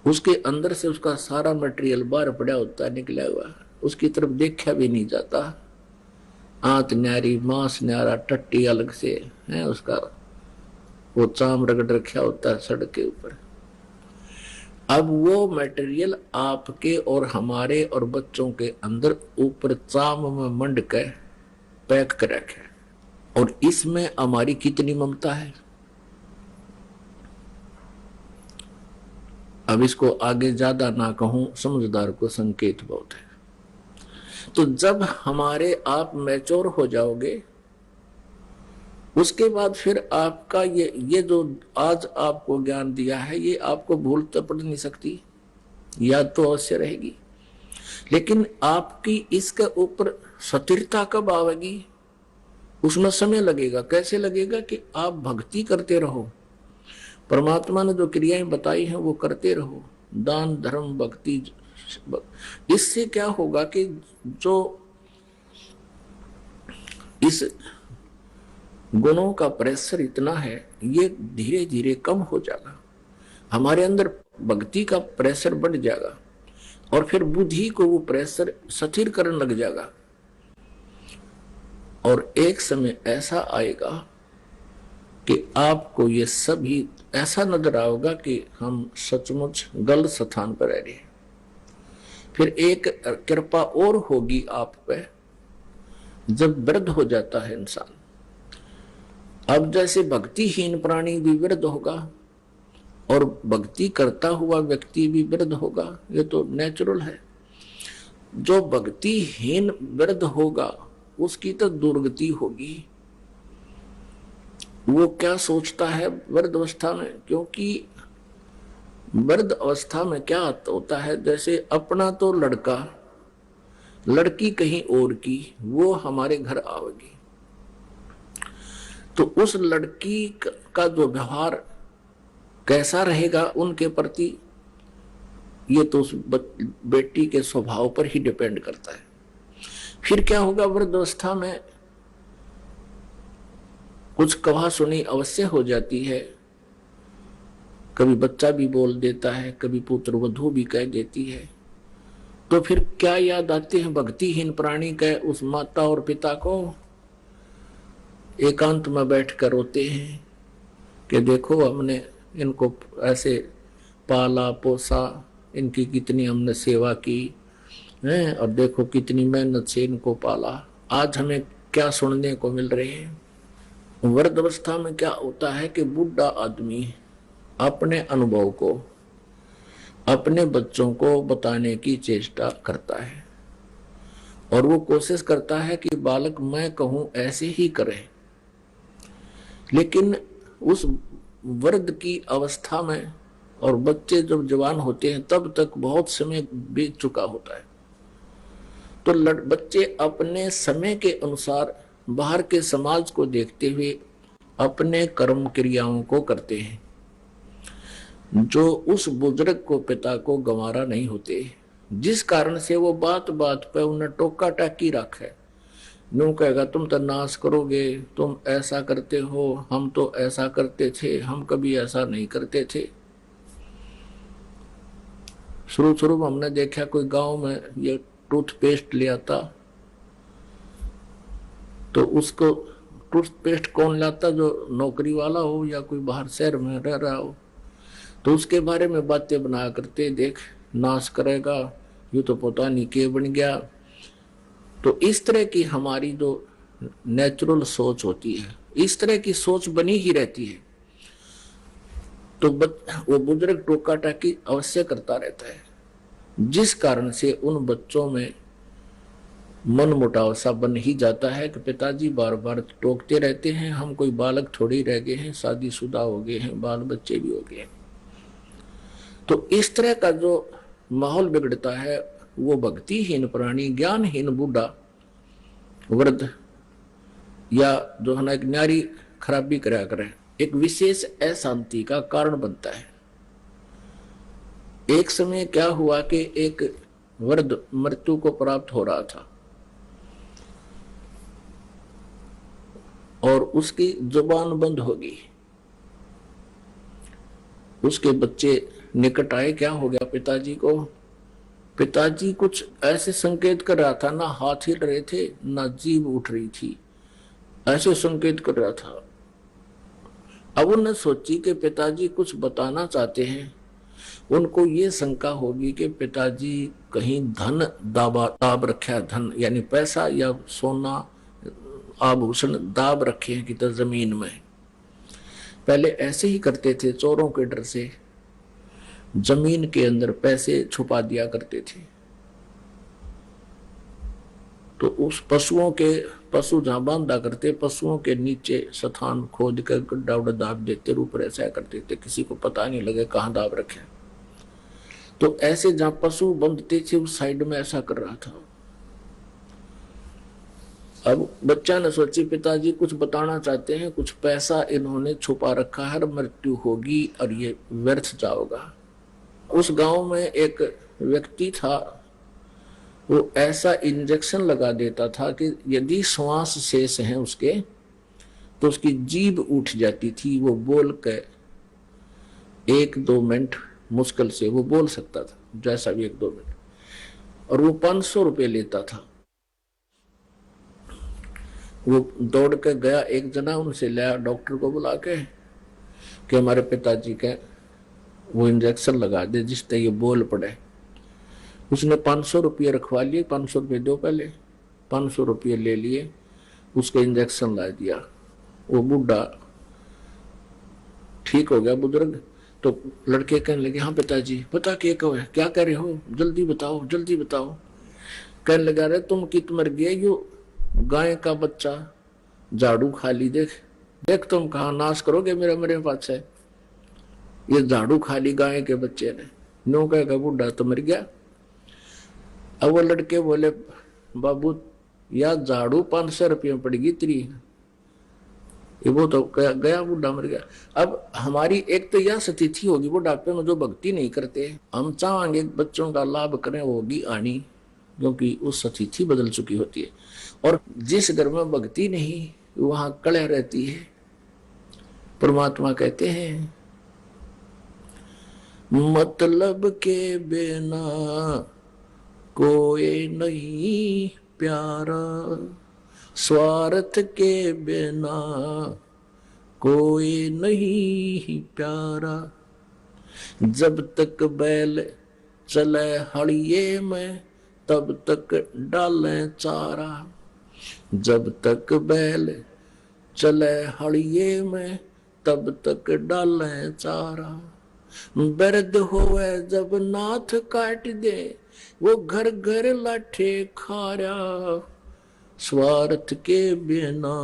S2: उसके अंदर से उसका सारा मटेरियल बाहर पड़ा होता है, निकला हुआ, उसकी तरफ देखा भी नहीं जाता। आंत न्यारी, मांस न्यारा, टट्टी अलग से है, उसका वो चाम रगड़ रखा होता है सड़क के ऊपर। अब वो मटेरियल आपके और हमारे और बच्चों के अंदर ऊपर चाम में मंड के पैक कर रखे, और इसमें हमारी कितनी ममता है। अब इसको आगे ज्यादा ना कहूं, समझदार को संकेत बहुत है। तो जब हमारे आप मैच्योर हो जाओगे, उसके बाद फिर आपका ये जो आज आपको ज्ञान दिया है, ये आपको भूल तो पड़ नहीं सकती, याद तो अवश्य रहेगी। लेकिन आपकी इसके ऊपर स्थिरता कब आवेगी, उसमें समय लगेगा। कैसे लगेगा कि आप भक्ति करते रहो, परमात्मा ने जो क्रियाएं बताई हैं वो करते रहो, दान धर्म भक्ति। इससे क्या होगा कि जो इस गुणों का प्रेशर इतना है, ये धीरे धीरे कम हो जाएगा। हमारे अंदर भक्ति का प्रेशर बढ़ जाएगा और फिर बुद्धि को वो प्रेशर स्थिर करने लग जाएगा। और एक समय ऐसा आएगा कि आपको ये सभी ऐसा नजर आएगा कि हम सचमुच गलत स्थान पर रह रहे हैं। फिर एक कृपा और होगी आप पे, जब वृद्ध हो जाता है इंसान। अब जैसे भक्तिहीन प्राणी भी वृद्ध होगा और भक्ति करता हुआ व्यक्ति भी वृद्ध होगा, ये तो नेचुरल है। जो भक्तिहीन वृद्ध होगा उसकी तो दुर्गति होगी। वो क्या सोचता है वृद्ध अवस्था में, क्योंकि वृद्ध अवस्था में क्या होता है, जैसे अपना तो लड़का लड़की कहीं और की, वो हमारे घर आवेगी, तो उस लड़की का जो व्यवहार कैसा रहेगा उनके प्रति, ये तो उस बेटी के स्वभाव पर ही डिपेंड करता है। फिर क्या होगा, वृद्धावस्था में कुछ कहा सुनी अवश्य हो जाती है। कभी बच्चा भी बोल देता है, कभी पुत्र वधू भी कह देती है। तो फिर क्या याद आते हैं भक्तिहीन प्राणी के उस माता और पिता को, एकांत में बैठ कर रोते हैं कि देखो हमने इनको ऐसे पाला पोसा, इनकी कितनी हमने सेवा की है, और देखो कितनी मेहनत से इनको पाला, आज हमें क्या सुनने को मिल रहे हैं। वृद्धावस्था में क्या होता है कि बूढ़ा आदमी अपने अनुभव को अपने बच्चों को बताने की चेष्टा करता है और वो कोशिश करता है कि बालक मैं कहूं ऐसे ही करे। लेकिन उस वृद्ध की अवस्था में और बच्चे जब जवान होते हैं तब तक बहुत समय बीत चुका होता है। तो बच्चे अपने समय के अनुसार बाहर के समाज को देखते हुए अपने कर्म क्रियाओं को करते हैं, जो उस बुजुर्ग को, पिता को गंवारा नहीं होते, जिस कारण से वो बात बात पे उन्हें टोका टाकी रखे। यूं कहेगा तुम तो नाश करोगे, तुम ऐसा करते हो, हम तो ऐसा करते थे, हम कभी ऐसा नहीं करते थे। शुरू शुरू में हमने देखा कोई गांव में ये टूथपेस्ट ले आता, तो उसको टूथपेस्ट कौन लाता, जो नौकरी वाला हो या कोई बाहर शहर में रह रहा हो, तो उसके बारे में बातें बनाया करते, देख नाश करेगा, यूं तो पता नहीं के बन गया। तो इस तरह की हमारी जो नेचुरल सोच होती है, इस तरह की सोच बनी ही रहती है। तो वो बुजुर्ग टोका टाकी अवश्य करता रहता है, जिस कारण से उन बच्चों में मन मुटाव सा बन ही जाता है कि पिताजी बार बार टोकते रहते हैं, हम कोई बालक थोड़ी रह गए हैं, शादीशुदा हो गए हैं, बाल बच्चे भी हो गए हैं। तो इस तरह का जो माहौल बिगड़ता है, वो भक्तिहीन प्राणी, ज्ञानहीन बूढ़ा, वृद्ध या जो है ना एक न्यारी खराबी करा करे, एक विशेष अशांति का कारण बनता है। एक समय क्या हुआ कि एक वृद्ध मृत्यु को प्राप्त हो रहा था और उसकी जुबान बंद हो गई। उसके बच्चे निकट आए, क्या हो गया पिताजी को? पिताजी कुछ ऐसे संकेत कर रहा था, ना हाथ हिल रहे थे, ना जीभ उठ रही थी, ऐसे संकेत कर रहा था। अब उन्होंने सोची कि पिताजी कुछ बताना चाहते हैं। उनको ये शंका होगी कि पिताजी कहीं धन दाब रखा है, धन यानी पैसा या सोना आभूषण दाब रखे हैं कि तो जमीन में। पहले ऐसे ही करते थे, चोरों के डर से जमीन के अंदर पैसे छुपा दिया करते थे। तो उस पशु जहां बांधा करते, पशुओं के नीचे स्थान खोद कर गड्ढा उड्ढा दाब देते, ऊपर ऐसा करते थे, किसी को पता नहीं लगे कहां दाब रखे। तो ऐसे जहां पशु बंधते थे उस साइड में ऐसा कर रहा था। अब बच्चा ने सोची पिताजी कुछ बताना चाहते हैं, कुछ पैसा इन्होंने छुपा रखा है, मृत्यु होगी और ये व्यर्थ जाओगा। उस गांव में एक व्यक्ति था, वो ऐसा इंजेक्शन लगा देता था कि यदि श्वास शेष है उसके, तो उसकी जीभ उठ जाती थी। वो बोल के 1-2 मिनट मुश्किल से वो बोल सकता था, जैसा भी 1-2 मिनट, और वो 500 रुपये लेता था। वो दौड़ के गया, एक जना उनसे लाया, डॉक्टर को बुला के कि हमारे पिताजी के वो इंजेक्शन लगा दे जिससे ये बोल पड़े। उसने 500 रुपये रखवा लिए, 500 रुपये दो पहले, 500 रुपये ले लिए, उसके इंजेक्शन ला दिया। वो बूढ़ा ठीक हो गया, बुजुर्ग। तो लड़के कहने लगे, हाँ पिताजी बता के कहो, क्या कह रहे हो, जल्दी बताओ जल्दी बताओ। कहने लगा, रे तुम कित मर गए, यो गाय का बच्चा झाड़ू खा ली, देख देख तुम कहाँ नाश करोगे मेरे पास है, ये झाड़ू खा ली गाय के बच्चे ने। नो कहेगा बूढ़ा तो मर गया। अब वो लड़के बोले, बाबू या झाड़ू 500 रुपये में पड़ेगी तेरी, वो तो गया, बूढ़ा मर गया। अब हमारी एक तो यह स्थिति होगी, बुढ़ापे में जो भक्ति नहीं करते, हम चाहेंगे बच्चों का लाभ करें, वो होगी आनी, क्योंकि उस स्थिति बदल चुकी होती है। और जिस घर में भक्ति नहीं, वहां कलह रहती है। परमात्मा कहते हैं, मतलब के बिना कोई नहीं प्यारा, स्वार्थ के बिना कोई नहीं प्यारा। जब तक बैल चले हड़िये में, तब तक डाले चारा। जब तक बैल चले हड़िये में, तब तक डाले चारा। बर्द होवे जब नाथ काट दे, वो घर घर लाठे खारा। स्वार्थ के बिना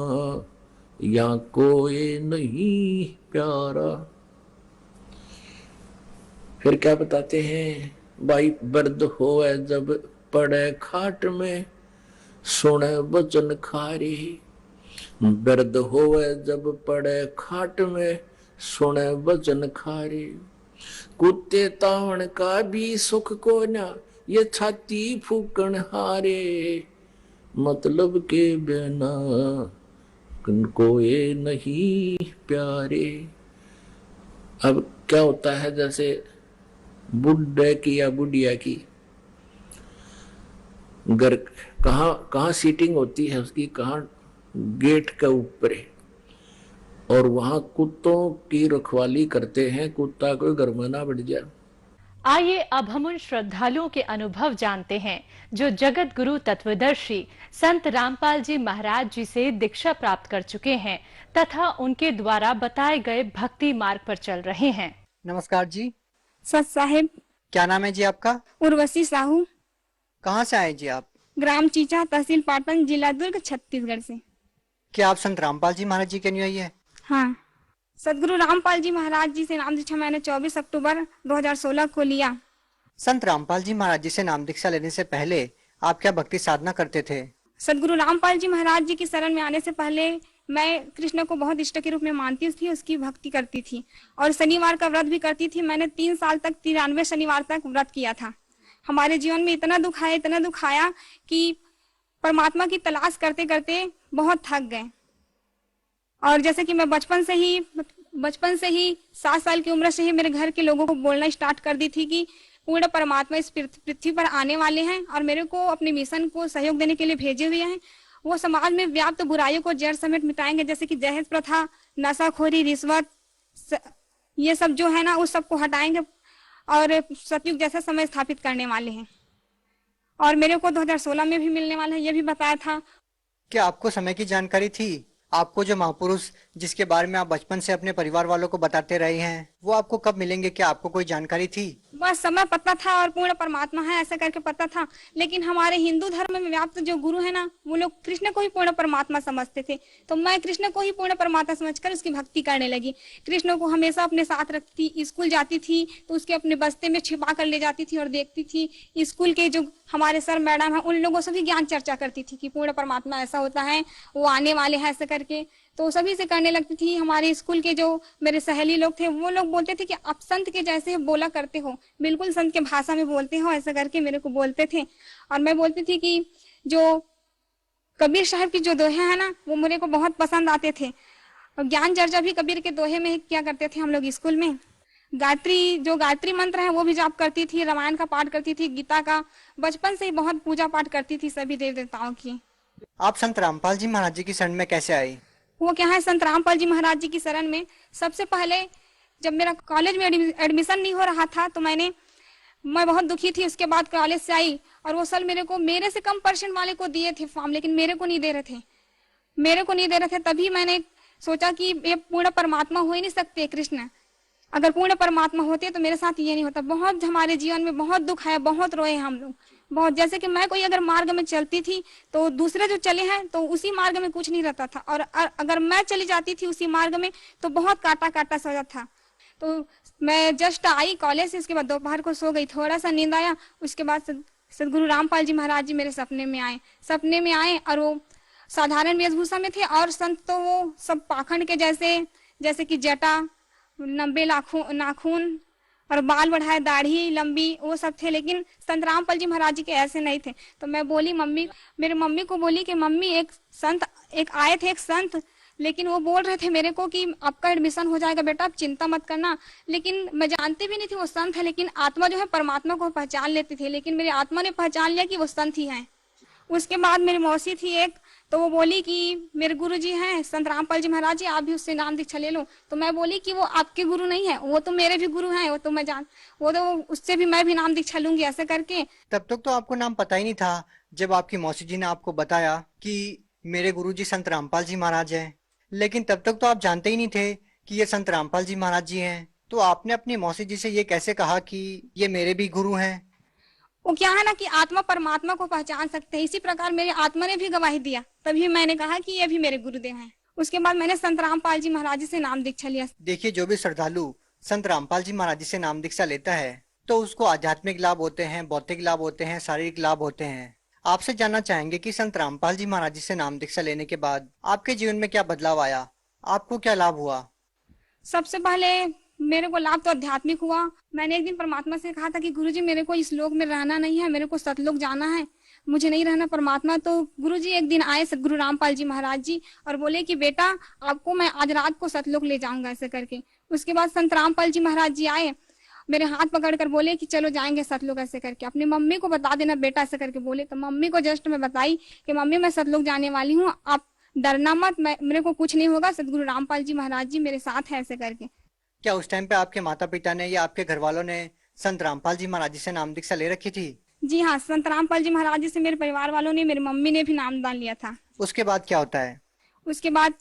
S2: या कोई नहीं प्यारा। फिर क्या बताते हैं, भाई बर्द होवे जब पड़े खाट में, सुने वचन खारे। बिरद होवे जब पड़े खाट में, सुने वचन खारे। कुत्ते तावण का भी सुख को ना, ये छाती फूकण हारे। मतलब के बिना कोई नहीं प्यारे। अब क्या होता है, जैसे बुढ़े की या बुढ़िया की घर कहाँ कहाँ सीटिंग होती है उसकी, कहाँ गेट के ऊपर है, और वहां कुत्तों की रखवाली करते हैं, कुत्ता कोई घर में ना बढ़ जाए।
S3: आइए अब हम उन श्रद्धालुओं के अनुभव जानते हैं जो जगत गुरु तत्वदर्शी संत रामपाल जी महाराज जी से दीक्षा प्राप्त कर चुके हैं तथा उनके द्वारा बताए गए भक्ति मार्ग पर चल रहे हैं।
S4: नमस्कार जी।
S5: सत साहेब।
S4: क्या नाम है जी आपका?
S5: उर्वशी साहू।
S4: कहाँ से आए जी आप?
S5: ग्राम चीचा, तहसील पाटन, जिला दुर्ग, छत्तीसगढ़ से।
S4: क्या आप संत रामपाल जी महाराज जी के अनुयायी है?
S5: हाँ, सदगुरु रामपाल जी महाराज जी से नाम दीक्षा मैंने 24 अक्टूबर 2016 को लिया।
S4: संत रामपाल जी महाराज जी से नाम दीक्षा लेने से पहले आप क्या भक्ति साधना करते थे?
S5: सदगुरु रामपाल जी महाराज जी की शरण में आने से पहले मैं कृष्ण को बहुत इष्ट के रूप में मानती थी, उसकी भक्ति करती थी और शनिवार का व्रत भी करती थी। मैंने 3 साल तक 93 शनिवार तक व्रत किया था। हमारे जीवन में इतना दुख आया कि परमात्मा की तलाश करते करते बहुत थक गए। और जैसे कि मैं बचपन से ही 7 साल की उम्र से ही मेरे घर के लोगों को बोलना स्टार्ट कर दी थी कि पूर्ण परमात्मा इस पृथ्वी पर आने वाले हैं और मेरे को अपने मिशन को सहयोग देने के लिए भेजे हुए हैं। वो समाज में व्याप्त बुराइयों को जड़ समेत मिटाएंगे, जैसे कि दहेज प्रथा, नशाखोरी, रिश्वत, ये सब जो है ना, उस सबको हटाएंगे और सतयुग जैसा समय स्थापित करने वाले हैं। और मेरे को 2016 में भी मिलने वाला है, ये भी बताया था।
S4: क्या आपको समय की जानकारी थी? आपको जो महापुरुष जिसके बारे में आप बचपन से अपने परिवार वालों को बताते रहे हैं, वो आपको कब मिलेंगे? क्या आपको कोई जानकारी थी?
S5: बस समय पता था और पूर्ण परमात्मा है ऐसा करके पता था। लेकिन हमारे हिंदू धर्म में व्याप्त जो गुरु है ना, वो लोग कृष्ण को ही पूर्ण परमात्मा समझते थे। तो मैं कृष्ण को ही पूर्ण परमात्मा समझकर उसकी भक्ति करने लगी। कृष्ण को हमेशा अपने साथ रखती थी। स्कूल जाती थी तो उसके अपने बस्ते में छिपा कर ले जाती थी और देखती थी। स्कूल के जो हमारे सर मैडम है, उन लोगों से भी ज्ञान चर्चा करती थी कि पूर्ण परमात्मा ऐसा होता है, वो आने वाले हैं ऐसा करके। तो सभी से करने लगती थी। हमारे स्कूल के जो मेरे सहेली लोग थे, वो लोग बोलते थे कि आप संत के जैसे बोला करते हो, बिल्कुल संत के भाषा में बोलते हो, ऐसा करके मेरे को बोलते थे। और मैं बोलती थी कि जो कबीर साहब की जो दोहे है ना, वो मेरे को बहुत पसंद आते थे। और ज्ञान चर्चा भी कबीर के दोहे में क्या करते थे हम लोग स्कूल में। गायत्री मंत्र है वो भी जाप करती थी, रामायण का पाठ करती थी, गीता का। बचपन से ही बहुत पूजा पाठ करती थी सभी देव देवताओं की।
S4: आप संत रामपाल जी महाराज जी की शरण में कैसे आई?
S5: वो क्या है, संत रामपाल जी महाराज जी की शरण में सबसे पहले जब मेरा कॉलेज में एडमिशन नहीं हो रहा था तो मैं बहुत दुखी थी। उसके बाद कॉलेज से आई और वो साल मेरे से कम परसेंट वाले को दिए थे फॉर्म, लेकिन मेरे को नहीं दे रहे थे। तभी मैंने सोचा कि ये पूर्ण परमात्मा हो ही नहीं सकते कृष्ण। अगर पूर्ण परमात्मा होते तो मेरे साथ ये नहीं होता। बहुत हमारे जीवन में बहुत दुख है, बहुत रोए हम लोग बहुत। जैसे कि मैं कोई अगर मार्ग में चलती थी तो दूसरे जो चले हैं तो उसी मार्ग में कुछ नहीं रहता था, और अगर मैं चली जाती थी उसी मार्ग में तो बहुत काटा सा था। तो मैं जस्ट आई कॉलेज से, उसके बाद दोपहर को सो गई, थोड़ा सा नींद आया। उसके बाद सदगुरु रामपाल जी महाराज जी मेरे सपने में आए और वो साधारण वेशभूषा में थे। और संत तो वो सब पाखंड के जैसे कि जटा, 90 नाखून और बाल बढ़ाए, दाढ़ी लंबी, वो सब थे। लेकिन संत रामपाल जी महाराज जी के ऐसे नहीं थे। तो मैं बोली मेरे मम्मी को बोली कि मम्मी एक आए थे एक संत, लेकिन वो बोल रहे थे मेरे को कि आपका एडमिशन हो जाएगा बेटा, आप चिंता मत करना। लेकिन मैं जानती भी नहीं थी वो संत है, लेकिन आत्मा जो है परमात्मा को पहचान लेती थी। लेकिन मेरी आत्मा ने पहचान लिया कि वो संत ही है। उसके बाद मेरी मौसी थी एक, तो वो बोली कि मेरे गुरु जी हैं संत रामपाल जी महाराज जी, आप भी उससे नाम दीक्षा ले लो। तो मैं बोली कि वो आपके गुरु नहीं है, वो तो मेरे भी गुरु हैं, वो तो उससे भी मैं भी नाम दीक्षा लूंगी ऐसे करके।
S4: तब तक तो आपको नाम पता ही नहीं था जब आपकी मौसी जी ने आपको बताया कि मेरे गुरु जी संत रामपाल जी महाराज हैं। लेकिन तब तक तो आप जानते ही नहीं थे कि ये संत रामपाल जी महाराज जी हैं। तो आपने अपनी मौसी जी से ये कैसे कहा कि ये मेरे भी गुरु हैं?
S5: वो क्या है ना कि आत्मा परमात्मा को पहचान सकते हैं, इसी प्रकार मेरी आत्मा ने भी गवाही दिया। तभी मैंने कहा कि ये भी मेरे गुरुदेव हैं। उसके बाद मैंने संत रामपाल जी महाराज जी से नाम दीक्षा लिया।
S4: देखिए, जो भी श्रद्धालु संत रामपाल जी महाराज जी से नाम दीक्षा लेता है तो उसको आध्यात्मिक लाभ होते हैं, भौतिक लाभ होते हैं, शारीरिक लाभ होते हैं। आपसे जानना चाहेंगे कि संत रामपाल जी महाराज जी से नाम दीक्षा लेने के बाद आपके जीवन में क्या बदलाव आया, आपको क्या लाभ हुआ?
S5: सबसे पहले मेरे को लाभ तो आध्यात्मिक हुआ। मैंने एक दिन परमात्मा से कहा था कि गुरुजी मेरे को इस लोक में रहना नहीं है, मेरे को सतलोक जाना है, मुझे नहीं रहना परमात्मा। तो गुरुजी एक दिन आए सदगुरु रामपाल जी महाराज जी और बोले कि बेटा आपको मैं आज रात को सतलोक ले जाऊंगा ऐसे करके। उसके बाद संत रामपाल जी महाराज जी आए, मेरे हाथ पकड़ कर बोले कि चलो जाएंगे सतलोक ऐसे करके, अपनी मम्मी को बता देना बेटा ऐसे करके बोले। तो मम्मी को जस्ट मैं बताई कि मम्मी मैं सतलोक जाने वाली हूँ, आप डरना मत, मेरे को कुछ नहीं होगा, सदगुरु रामपाल जी महाराज जी मेरे साथ है ऐसे करके।
S4: क्या उस टाइम पे आपके माता पिता ने या आपके घर वालों ने संत रामपाल जी महाराज जी से नाम दीक्षा ले रखी थी?
S5: जी हाँ, संत रामपाल जी महाराज जी से मेरे परिवार वालों ने, मेरी मम्मी ने भी नामदान लिया था।
S4: उसके बाद क्या होता है?
S5: उसके बाद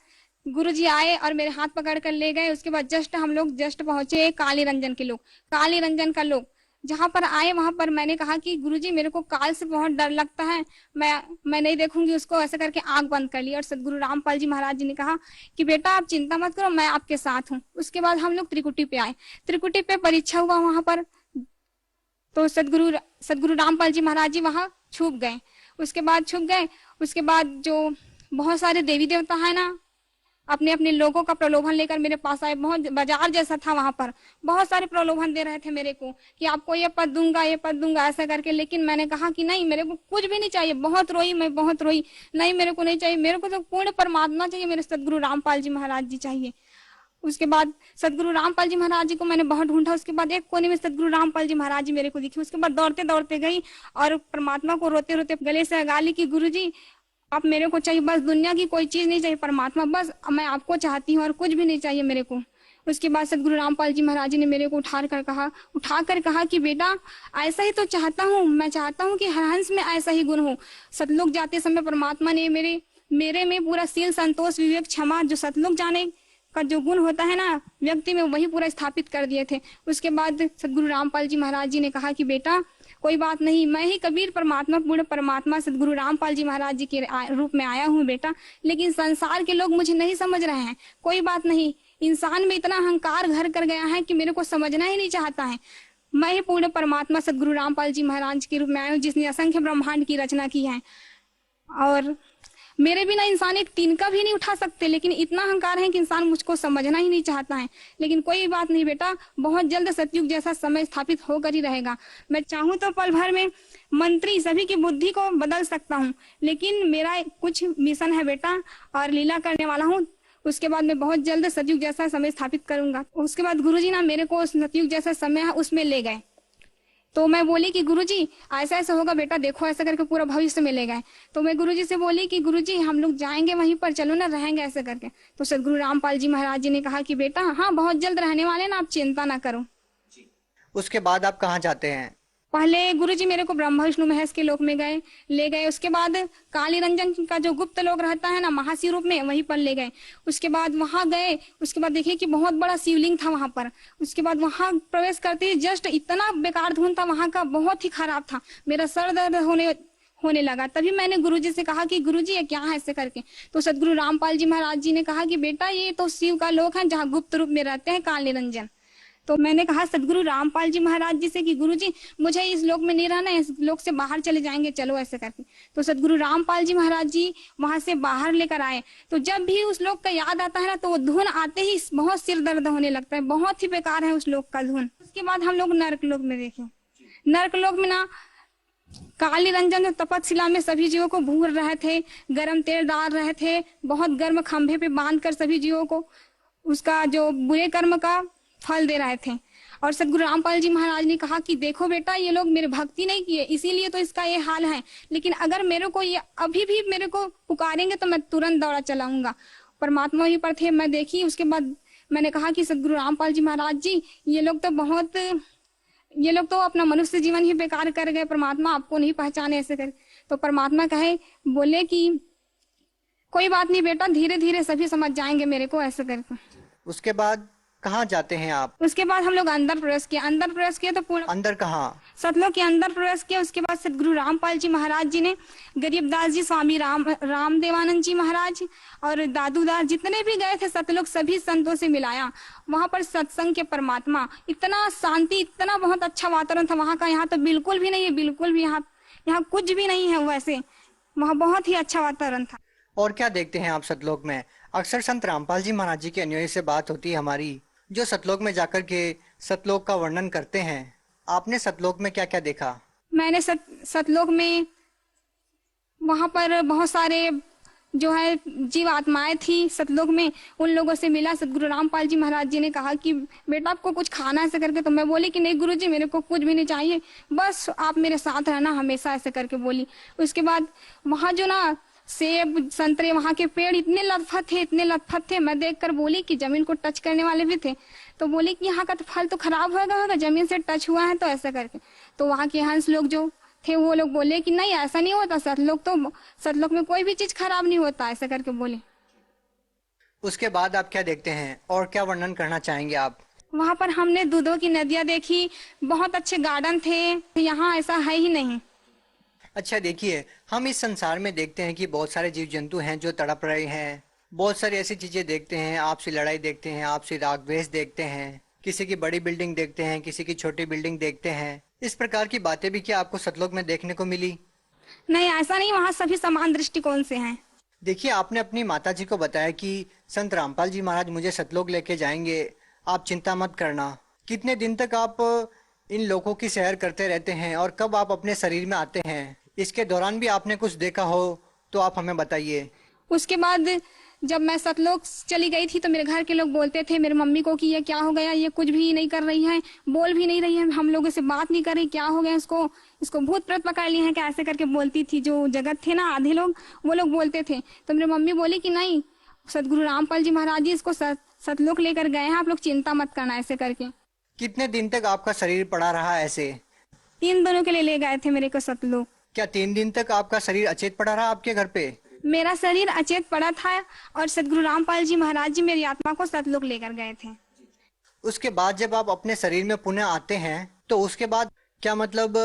S5: गुरुजी आए और मेरे हाथ पकड़ कर ले गए। उसके बाद हम लोग पहुंचे काली रंजन के लोग, काली रंजन का लोग जहां पर आए वहां पर मैंने कहा कि गुरुजी मेरे को काल से बहुत डर लगता है, मैं नहीं देखूंगी उसको ऐसे करके आंख बंद कर ली। और सदगुरु रामपाल जी महाराज जी ने कहा कि बेटा आप चिंता मत करो, मैं आपके साथ हूँ। उसके बाद हम लोग त्रिकुटी पे आए, त्रिकुटी पे परीक्षा हुआ वहां पर, तो सदगुरु रामपाल जी महाराज जी वहां छुप गए। उसके बाद जो बहुत सारे देवी देवता है ना, अपने अपने लोगों का प्रलोभन लेकर मेरे पास आए। बहुत बाजार जैसा था, वहां पर बहुत सारे प्रलोभन दे रहे थे मेरे को कि आपको ये पद दूंगा ऐसा करके। लेकिन मैंने कहा कि नहीं, मेरे को कुछ भी नहीं चाहिए। बहुत रोई, मैं बहुत रोई, नहीं मेरे को नहीं चाहिए, मेरे को तो पूर्ण परमात्मा चाहिए, मेरे सदगुरु रामपाल जी महाराज जी चाहिए। उसके बाद सदगुरु रामपाल जी महाराज जी को मैंने बहुत ढूंढा। उसके बाद एक कोने में सदगुरु रामपाल जी महाराज जी मेरे को दिखे। उसके बाद दौड़ते दौड़ते गई और परमात्मा को रोते रोते गले से लगा ली कि गुरुजी आप मेरे को चाहिए, बस दुनिया की कोई चीज नहीं चाहिए परमात्मा, बस मैं आपको चाहती हूँ और कुछ भी नहीं चाहिए मेरे को। उसके बाद सदगुरु रामपाल जी महाराज जी ने मेरे को उठा कर कहा कि बेटा ऐसा ही तो चाहता हूँ, मैं चाहता हूँ कि हर हंस में ऐसा ही गुण हो। सतलोक जाते समय परमात्मा ने मेरे में पूरा शील, संतोष, विवेक, क्षमा, जो सतलोक जाने का जो गुण होता है ना व्यक्ति में, वही पूरा स्थापित कर दिए थे। उसके बाद सदगुरु रामपाल जी महाराज जी ने कहा कि बेटा कोई बात नहीं, मैं ही कबीर परमात्मा, पूर्ण परमात्मा सदगुरु रामपाल जी महाराज जी के रूप में आया हूँ बेटा, लेकिन संसार के लोग मुझे नहीं समझ रहे हैं। कोई बात नहीं, इंसान में इतना अहंकार घर कर गया है कि मेरे को समझना ही नहीं चाहता है। मैं ही पूर्ण परमात्मा सदगुरु रामपाल जी महाराज के रूप में आया हूँ, जिसने असंख्य ब्रह्मांड की रचना की है और मेरे बिना इंसान एक तिनका भी नहीं उठा सकते, लेकिन इतना अहंकार है कि इंसान मुझको समझना ही नहीं चाहता है। लेकिन कोई बात नहीं बेटा, बहुत जल्द सतयुग जैसा समय स्थापित होकर ही रहेगा। मैं चाहूं तो पल भर में मंत्री सभी की बुद्धि को बदल सकता हूं, लेकिन मेरा कुछ मिशन है बेटा और लीला करने वाला हूं। उसके बाद मैं बहुत जल्द सतयुग जैसा समय स्थापित करूंगा। उसके बाद गुरुजी ना मेरे को सतयुग जैसा समय है उसमें ले गए। तो मैं बोली कि गुरुजी ऐसा ऐसा होगा बेटा, देखो ऐसा करके पूरा भविष्य में ले गए। तो मैं गुरुजी से बोली कि गुरुजी हम लोग जाएंगे वहीं पर, चलो ना रहेंगे ऐसे करके। तो सदगुरु रामपाल जी महाराज जी ने कहा कि बेटा हाँ बहुत जल्द रहने वाले ना, आप चिंता ना करो।
S4: उसके बाद आप कहाँ जाते हैं?
S5: पहले गुरुजी मेरे को ब्रह्मा विष्णु महेश के लोक में ले गए। उसके बाद काली रंजन का जो गुप्त लोक रहता है ना महाशिव रूप में, वहीं पर ले गए। उसके बाद वहां गए, उसके बाद देखिए कि बहुत बड़ा शिवलिंग था वहां पर। उसके बाद वहां प्रवेश करते ही जस्ट इतना बेकार धुन था वहां का, बहुत ही खराब था, मेरा सर दर्द होने लगा। तभी मैंने गुरुजी से कहा कि गुरुजी ये क्या है ऐसे करके। तो सदगुरु रामपाल जी महाराज जी ने कहा कि बेटा ये तो शिव का लोक है जहाँ गुप्त रूप में रहते हैं काली रंजन। तो मैंने कहा सदगुरु रामपाल जी महाराज जी से कि गुरुजी मुझे इस लोक में नहीं रहना है, इस लोक से बाहर चले जाएंगे, चलो ऐसे करके। तो सदगुरु रामपाल जी महाराज जी वहां से बाहर लेकर आए। तो जब भी उस लोक का याद आता है ना, तो वो धुन आते ही बहुत सिर दर्द होने लगता है, बहुत ही बेकार है उस लोक का धुन। उसके बाद हम लोग नर्क लोक में देखे। नर्क लोक में ना काली रंजन तपस्या में सभी जीवों को भूर रहे थे, गर्म तेल डाल रहे थे, बहुत गर्म खंभे पे बांधकर सभी जीवों को उसका जो बुरे कर्म का फल दे रहे थे। और सदगुरु रामपाल जी महाराज ने कहा कि देखो बेटा ये लोग मेरे भक्ति नहीं किए, इसीलिए तो इसका ये हाल है, लेकिन अगर मेरे को ये अभी भी मेरे को पुकारेंगे तो मैं तुरंत दौड़ा चलाऊंगा। परमात्मा वहीं पर थे, मैं देखी। उसके बाद मैंने कहा कि सदगुरु रामपाल जी महाराज जी ये लोग तो अपना मनुष्य जीवन ही बेकार कर गए, परमात्मा आपको नहीं पहचाने ऐसे कर। तो परमात्मा बोले कि कोई बात नहीं बेटा, धीरे धीरे सभी समझ जाएंगे मेरे को ऐसे करके।
S4: उसके बाद कहाँ जाते हैं आप?
S5: उसके बाद हम लोग अंदर प्रवेश किया तो पूर्ण
S4: अंदर कहाँ?
S5: सतलोक के अंदर प्रवेश किया। उसके बाद सदगुरु रामपाल जी महाराज जी ने गरीबदास जी, स्वामी राम देवानंद जी महाराज और दादूदास जितने भी गए थे सतलोक, सभी संतों से मिलाया। वहां पर सत्संग के परमात्मा, इतना शांति, इतना बहुत अच्छा वातावरण था वहां का। यहाँ तो बिल्कुल भी नहीं है, बिल्कुल भी यहाँ यहाँ कुछ भी नहीं है वैसे, वहाँ बहुत ही अच्छा वातावरण था।
S4: और क्या देखते हैं आप सतलोक में? अक्सर संत रामपाल जी महाराज जी के अनुयायी से बात होती है हमारी, जो सतलोक में जाकर के सतलोक का वर्णन करते हैं। आपने सतलोक में क्या क्या देखा?
S5: मैंने सतलोक में वहाँ पर बहुत सारे जो है जीव आत्माएं थी सतलोक में, उन लोगों से मिला। सतगुरु रामपाल जी महाराज जी ने कहा कि बेटा आपको कुछ खाना ऐसे करके, तो मैं बोली कि नहीं गुरुजी मेरे को कुछ भी नहीं चाहिए, बस आप मेरे साथ रहना हमेशा, ऐसे करके बोली। उसके बाद वहाँ जो ना सेब संतरे वहाँ के पेड़ इतने लतफत थे, मैं देखकर बोली कि जमीन को टच करने वाले भी थे, तो बोली कि यहाँ का तो फल तो खराब होगा जमीन से टच हुआ है तो, ऐसा करके। तो वहाँ के हंस लोग जो थे वो लोग बोले कि नहीं ऐसा नहीं होता, सतलोक में कोई भी चीज खराब नहीं होता, ऐसा करके बोले।
S4: उसके बाद आप क्या देखते हैं और क्या वर्णन करना चाहेंगे आप?
S5: वहाँ पर हमने दूधों की नदियाँ देखी, बहुत अच्छे गार्डन थे, यहाँ ऐसा है ही नहीं।
S4: अच्छा देखिए, हम इस संसार में देखते हैं कि बहुत सारे जीव जंतु हैं जो तड़प रहे हैं, बहुत सारी ऐसी चीजें देखते हैं, आपसी लड़ाई देखते हैं, आपसी राग द्वेष देखते हैं, किसी की बड़ी बिल्डिंग देखते हैं, किसी की छोटी बिल्डिंग देखते हैं। इस प्रकार की बातें भी क्या आपको सतलोक में देखने को मिली?
S5: नहीं ऐसा नहीं, वहाँ सभी समान दृष्टिकोण से हैं।
S4: देखिए, आपने अपनी माता जी को बताया कि संत रामपाल जी महाराज मुझे सतलोक लेके जाएंगे, आप चिंता मत करना। कितने दिन तक आप इन लोगों की सैर करते रहते हैं और कब आप अपने शरीर में आते हैं? इसके दौरान भी आपने कुछ देखा हो तो आप हमें बताइए।
S5: उसके बाद जब मैं सतलोक चली गई थी तो मेरे घर के लोग बोलते थे मेरे मम्मी को कि ये क्या हो गया, ये कुछ भी नहीं कर रही है, बोल भी नहीं रही है, हम लोगों से बात नहीं कर रही, क्या हो गया इसको भूत प्रेत पकड़ लिए हैं क्या, ऐसे करके बोलती थी। जो जगत थे ना आधे लोग, वो लोग बोलते थे। तो मेरी मम्मी बोली कि नहीं, सतगुरु रामपाल जी महाराज जी इसको सतलोक लेकर गए हैं, आप लोग चिंता मत करना, ऐसे करके।
S4: कितने दिन तक आपका शरीर पड़ा रहा ऐसे?
S5: 3 दिनों के लिए ले गए थे मेरे को सतलोक।
S4: क्या 3 दिन तक आपका शरीर अचेत पड़ा रहा आपके घर पे?
S5: मेरा शरीर अचेत पड़ा था और सतगुरु रामपाल जी महाराज जी मेरी आत्मा को सतलोक लेकर गए थे।
S4: उसके बाद जब आप अपने शरीर में पुनः आते हैं तो उसके बाद क्या मतलब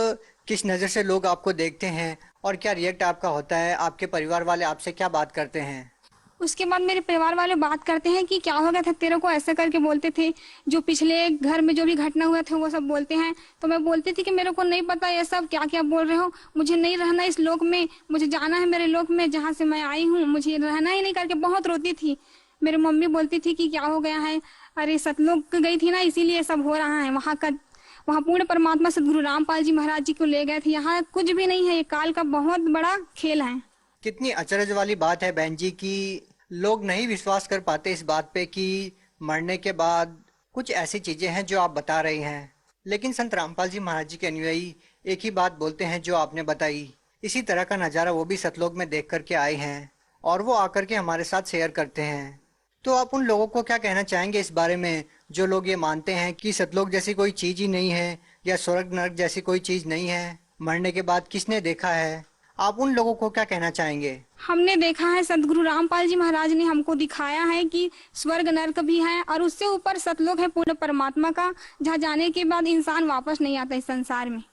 S4: किस नजर से लोग आपको देखते हैं और क्या रिएक्ट आपका होता है? आपके परिवार वाले आपसे क्या बात करते हैं?
S5: उसके बाद मेरे परिवार वाले बात करते हैं कि क्या हो गया था तेरे को, ऐसे करके बोलते थे। जो पिछले घर में जो भी घटना हुआ था वो सब बोलते हैं। तो मैं बोलती थी कि मेरे को नहीं पता ये सब क्या क्या बोल रहे हो, मुझे नहीं रहना इस लोक में, मुझे जाना है मेरे लोक में जहाँ से मैं आई हूँ, मुझे रहना ही नहीं, करके बहुत रोती थी। मेरी मम्मी बोलती थी कि क्या हो गया है, अरे सतलोक गई थी ना इसीलिए सब हो रहा है। वहाँ पूर्ण परमात्मा सतगुरु रामपाल जी महाराज जी को ले गए थे, यहाँ कुछ भी नहीं है, ये काल का बहुत बड़ा खेल है।
S4: कितनी अचरज वाली बात है बहन जी कि लोग नहीं विश्वास कर पाते इस बात पे कि मरने के बाद कुछ ऐसी चीजें हैं जो आप बता रही हैं, लेकिन संत रामपाल जी महाराज जी के अनुयायी एक ही बात बोलते हैं जो आपने बताई। इसी तरह का नज़ारा वो भी सतलोक में देख करके आए हैं और वो आकर के हमारे साथ शेयर करते हैं। तो आप उन लोगों को क्या कहना चाहेंगे इस बारे में जो लोग ये मानते हैं कि सतलोक जैसी कोई चीज ही नहीं है या स्वर्ग नरक जैसी कोई चीज नहीं है, मरने के बाद किसने देखा है? आप उन लोगों को क्या कहना चाहेंगे?
S5: हमने देखा है, सतगुरु रामपाल जी महाराज ने हमको दिखाया है कि स्वर्ग नरक भी है और उससे ऊपर सतलोक है पूर्ण परमात्मा का, जहाँ जाने के बाद इंसान वापस नहीं आता इस संसार में।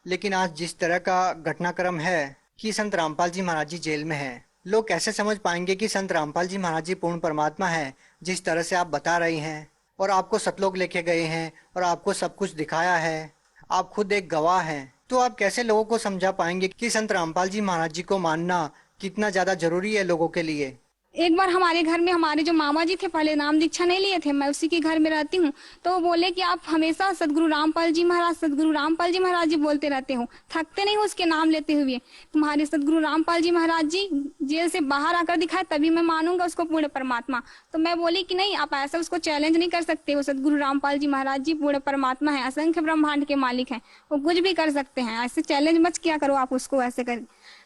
S4: लेकिन आज जिस तरह का घटनाक्रम है कि संत रामपाल जी महाराज जी जेल में है, लोग कैसे समझ पाएंगे कि संत रामपाल जी महाराज जी पूर्ण परमात्मा है? जिस तरह से आप बता रही हैं और आपको सतलोक लेके गए हैं और आपको सब कुछ दिखाया है, आप खुद एक गवाह हैं, तो आप कैसे लोगों को समझा पाएंगे कि संत रामपाल जी महाराज जी को मानना कितना ज्यादा जरूरी है लोगों के लिए?
S5: एक बार हमारे घर में हमारे जो मामा जी थे, पहले नाम दीक्षा नहीं लिए थे, मैं उसी के घर में रहती हूँ, तो वो बोले कि आप हमेशा सतगुरु रामपाल जी महाराज जी बोलते रहते हो, थकते नहीं हो उसके नाम लेते हुए। तुम्हारे सतगुरु रामपाल जी महाराज जी जेल से बाहर आकर दिखाए तभी मैं मानूंगा उसको पूर्ण परमात्मा। तो मैं बोली कि नहीं, आप ऐसा उसको चैलेंज नहीं कर सकते, वो सतगुरु रामपाल जी महाराज जी पूर्ण परमात्मा है, असंख्य ब्रह्मांड के मालिक है, वो कुछ भी कर सकते हैं, ऐसे चैलेंज मत किया करो आप उसको ऐसे कर।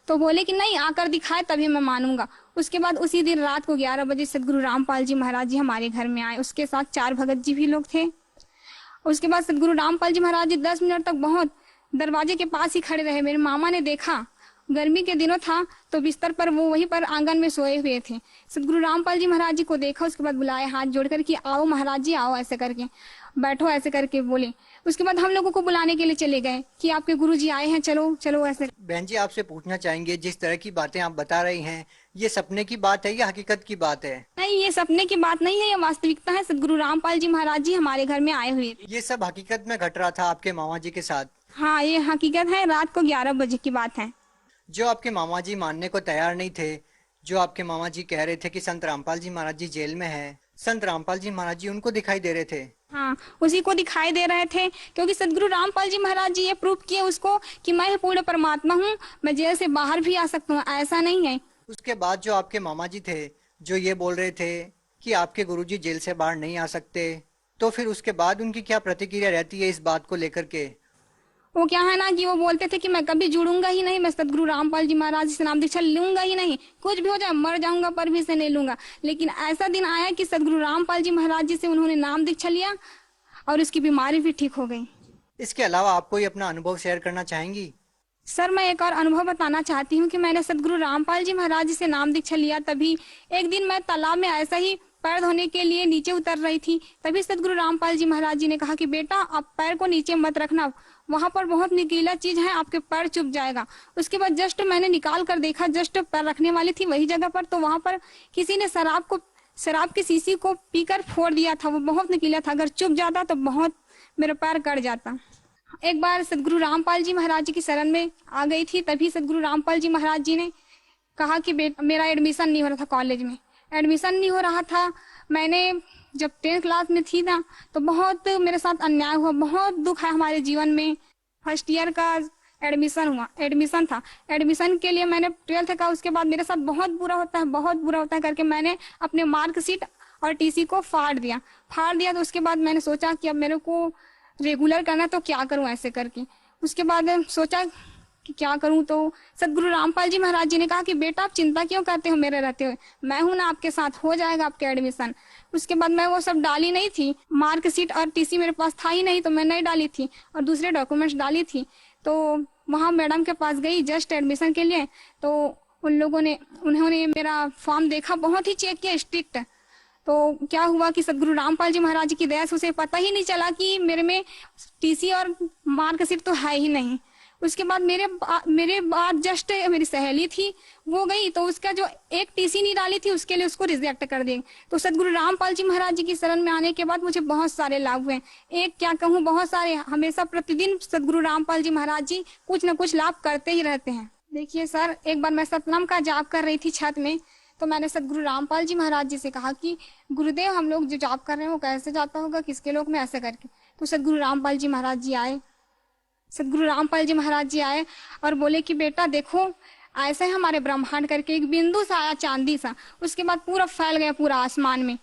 S5: तो बोले कि नहीं, आकर दिखाए तभी मैं मानूंगा। उसके बाद उसी दिन रात को 11 बजे सतगुरु रामपाल जी महाराज जी हमारे घर में आए, उसके साथ 4 भगत जी भी लोग थे। उसके बाद सतगुरु रामपाल जी महाराज जी 10 मिनट तक बहुत दरवाजे के पास ही खड़े रहे। मेरे मामा ने देखा, गर्मी के दिनों था तो बिस्तर पर वो वहीं पर आंगन में सोए हुए थे। सतगुरु रामपाल जी महाराज जी को देखा, उसके बाद बुलाए हाथ जोड़कर कि आओ महाराज जी आओ, ऐसे करके बैठो, ऐसे करके बोले। उसके बाद हम लोगों को बुलाने के लिए चले गए कि आपके गुरुजी आए हैं, चलो चलो ऐसे।
S4: बहन जी, आपसे पूछना चाहेंगे, जिस तरह की बातें आप बता रही हैं, ये सपने की बात है या हकीकत की बात है?
S5: नहीं, ये सपने की बात नहीं है, ये वास्तविकता है। सतगुरु रामपाल जी महाराज जी हमारे घर में आए हुए थे।
S4: ये सब हकीकत में घट रहा था आपके मामा जी के साथ?
S5: हाँ, ये हकीकत है, रात को 11 बजे की बात है।
S4: जो आपके मामा जी मानने को तैयार नहीं थे, जो आपके मामा जी कह रहे थे कि संत रामपाल जी महाराज जी जेल में है, संत रामपाल जी महाराज जी उनको दिखाई दे रहे थे।
S5: हाँ, उसी को दिखाई दे रहे थे, क्योंकि सदगुरु रामपाल जी महाराज जी ये प्रूफ किए उसको कि मैं पूर्ण परमात्मा हूँ, मैं जेल से बाहर भी आ सकता हूँ, ऐसा नहीं है।
S4: उसके बाद जो आपके मामा जी थे, जो ये बोल रहे थे कि आपके गुरुजी जेल से बाहर नहीं आ सकते, तो फिर उसके बाद उनकी क्या प्रतिक्रिया रहती है इस बात को लेकर के?
S5: वो क्या है ना कि वो बोलते थे कि मैं कभी जुड़ूंगा ही नहीं, मैं सदगुरु रामपाल जी महाराज जी से नाम दीक्षा लूंगा ही नहीं, कुछ भी हो जाए मर जाऊंगा पर भी से नहीं लूंगा। लेकिन ऐसा दिन आया कि सदगुरु रामपाल जी महाराज जी से उन्होंने नाम दीक्षा लिया और उसकी बीमारी भी ठीक हो गई।
S4: इसके अलावा आप कोई अपना अनुभव शेयर करना चाहेंगी?
S5: सर, मैं एक और अनुभव बताना चाहती हूँ कि मैंने सदगुरु रामपाल जी महाराज जी से नाम दीक्षा लिया। तभी एक दिन मैं तालाब में ऐसा ही पैर धोने के लिए नीचे उतर रही थी, तभी सदगुरु रामपाल जी महाराज जी ने कहा कि बेटा आप पैर को नीचे मत रखना, वहां पर बहुत नुकीला चीज है, आपके पैर चुभ जाएगा। उसके बाद जस्ट मैंने निकाल कर देखा, जस्ट पैर रखने वाली थी वही जगह पर, तो वहां पर किसी ने शराब की शीशी को पीकर फोड़ दिया था। वो बहुत नुकीला था, अगर चुभ जाता तो बहुत मेरा पैर कट जाता। एक बार सदगुरु रामपाल जी महाराज जी की शरण में आ गई थी, तभी सदगुरु रामपाल जी महाराज जी ने कहा कि मेरा एडमिशन नहीं हो रहा था, कॉलेज में एडमिशन नहीं हो रहा था। मैंने जब 10th क्लास में थी ना, तो बहुत मेरे साथ अन्याय हुआ, बहुत दुख है हमारे जीवन में। फर्स्ट ईयर का एडमिशन था, एडमिशन के लिए मैंने 12th का, उसके बाद मेरे साथ बहुत बुरा होता है करके मैंने अपने मार्कशीट और टीसी को फाड़ दिया। तो उसके बाद मैंने सोचा कि अब मेरे को रेगुलर करना, तो क्या करूं ऐसे करके। उसके बाद सोचा कि क्या करूं, तो सदगुरु रामपाल जी महाराज जी ने कहा कि बेटा आप चिंता क्यों करते हो मेरे रहते हुए, मैं हूं ना आपके साथ, हो जाएगा आपके एडमिशन। उसके बाद मैं वो सब डाली नहीं थी, मार्कशीट और टीसी मेरे पास था ही नहीं, तो मैं नहीं डाली थी और दूसरे डॉक्यूमेंट्स डाली थी। तो वहां मैडम के पास गई जस्ट एडमिशन के लिए, तो उन्होंने मेरा फॉर्म देखा, बहुत ही चेक किया स्ट्रिक्ट। तो क्या हुआ कि सदगुरु रामपाल जी महाराज जी की दया से उसे पता ही नहीं चला कि मेरे में टीसी और मार्कशीट तो है ही नहीं। उसके बाद मेरे बाद जस्ट मेरी सहेली थी, वो गई, तो उसका जो एक टीसी नहीं डाली थी उसके लिए उसको रिजेक्ट कर दिए। तो सदगुरु रामपाल जी महाराज जी की शरण में आने के बाद मुझे बहुत सारे लाभ हुए, एक क्या कहूँ, बहुत सारे। हमेशा प्रतिदिन सदगुरु रामपाल जी महाराज जी कुछ न कुछ लाभ करते ही रहते हैं। देखिए सर, एक बार मैं सतनाम का जाप कर रही थी छत में, तो मैंने सदगुरु रामपाल जी महाराज जी से कहा कि गुरुदेव हम लोग जो जाप कर रहे हैं वो कैसे जाता होगा, किसके लोक में, ऐसे करके। तो सदगुरु रामपाल जी महाराज जी आए और बोले कि बेटा देखो ऐसे हमारे ब्रह्मांड करके एक बिंदु सा आया, चांदी सा, उसके बाद पूरा फैल गया पूरा आसमान में।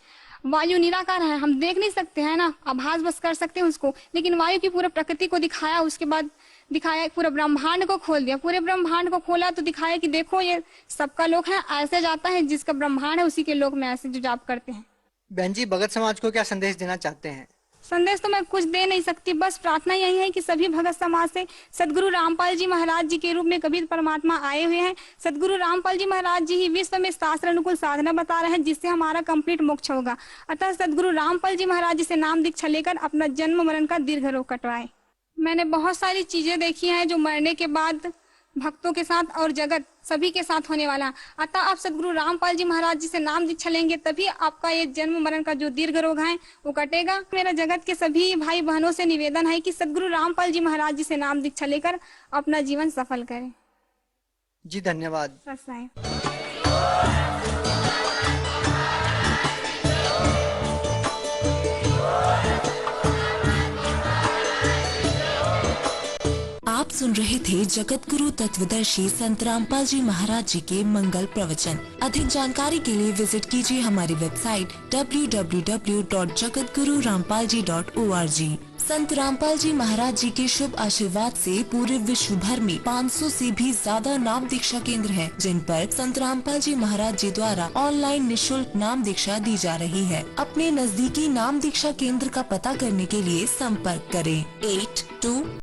S5: वायु निराकार है, हम देख नहीं सकते हैं ना, आभास बस कर सकते हैं उसको, लेकिन वायु की पूरा प्रकृति को दिखाया। उसके बाद दिखाया पूरा ब्रह्मांड को खोल दिया, पूरे ब्रह्मांड को खोला तो दिखाया कि देखो ये सबका लोक है, ऐसे जाता है, जिसका ब्रह्मांड है उसी के लोक में ऐसे जो जाप करते हैं।
S4: बहन जी, भगत समाज को क्या संदेश देना चाहते हैं?
S5: संदेश तो मैं कुछ दे नहीं सकती, बस प्रार्थना यही है कि सभी भगत समाज से सदगुरु रामपाल जी महाराज जी के रूप में कबीर परमात्मा आए हुए हैं। सदगुरु रामपाल जी महाराज जी ही विश्व में शास्त्र अनुकूल साधना बता रहे हैं, जिससे हमारा कंप्लीट मोक्ष होगा। अतः सदगुरु रामपाल जी महाराज जी से नाम दीक्षा लेकर अपना जन्म मरण का दीर्घ रोग कटवाए। मैंने बहुत सारी चीजें देखी हैं जो मरने के बाद भक्तों के साथ और जगत सभी के साथ होने वाला। अतः आप सदगुरु रामपाल जी महाराज जी से नाम दीक्षा लेंगे, तभी आपका ये जन्म मरण का जो दीर्घ रोग है वो कटेगा। मेरा जगत के सभी भाई बहनों से निवेदन है कि सदगुरु रामपाल जी महाराज जी से नाम दीक्षा लेकर अपना जीवन सफल करें।
S4: जी धन्यवाद।
S6: आप सुन रहे थे जगत गुरु तत्वदर्शी संत रामपाल जी महाराज जी के मंगल प्रवचन। अधिक जानकारी के लिए विजिट कीजिए हमारी वेबसाइट www.jagatgururampalji.org। संत रामपाल जी महाराज जी के शुभ आशीर्वाद से पूरे विश्व भर में 500 से भी ज्यादा नाम दीक्षा केंद्र हैं, जिन पर संत रामपाल जी महाराज जी द्वारा ऑनलाइन निशुल्क नाम दीक्षा दी जा रही है। अपने नजदीकी नाम दीक्षा केंद्र का पता करने के लिए संपर्क करें 82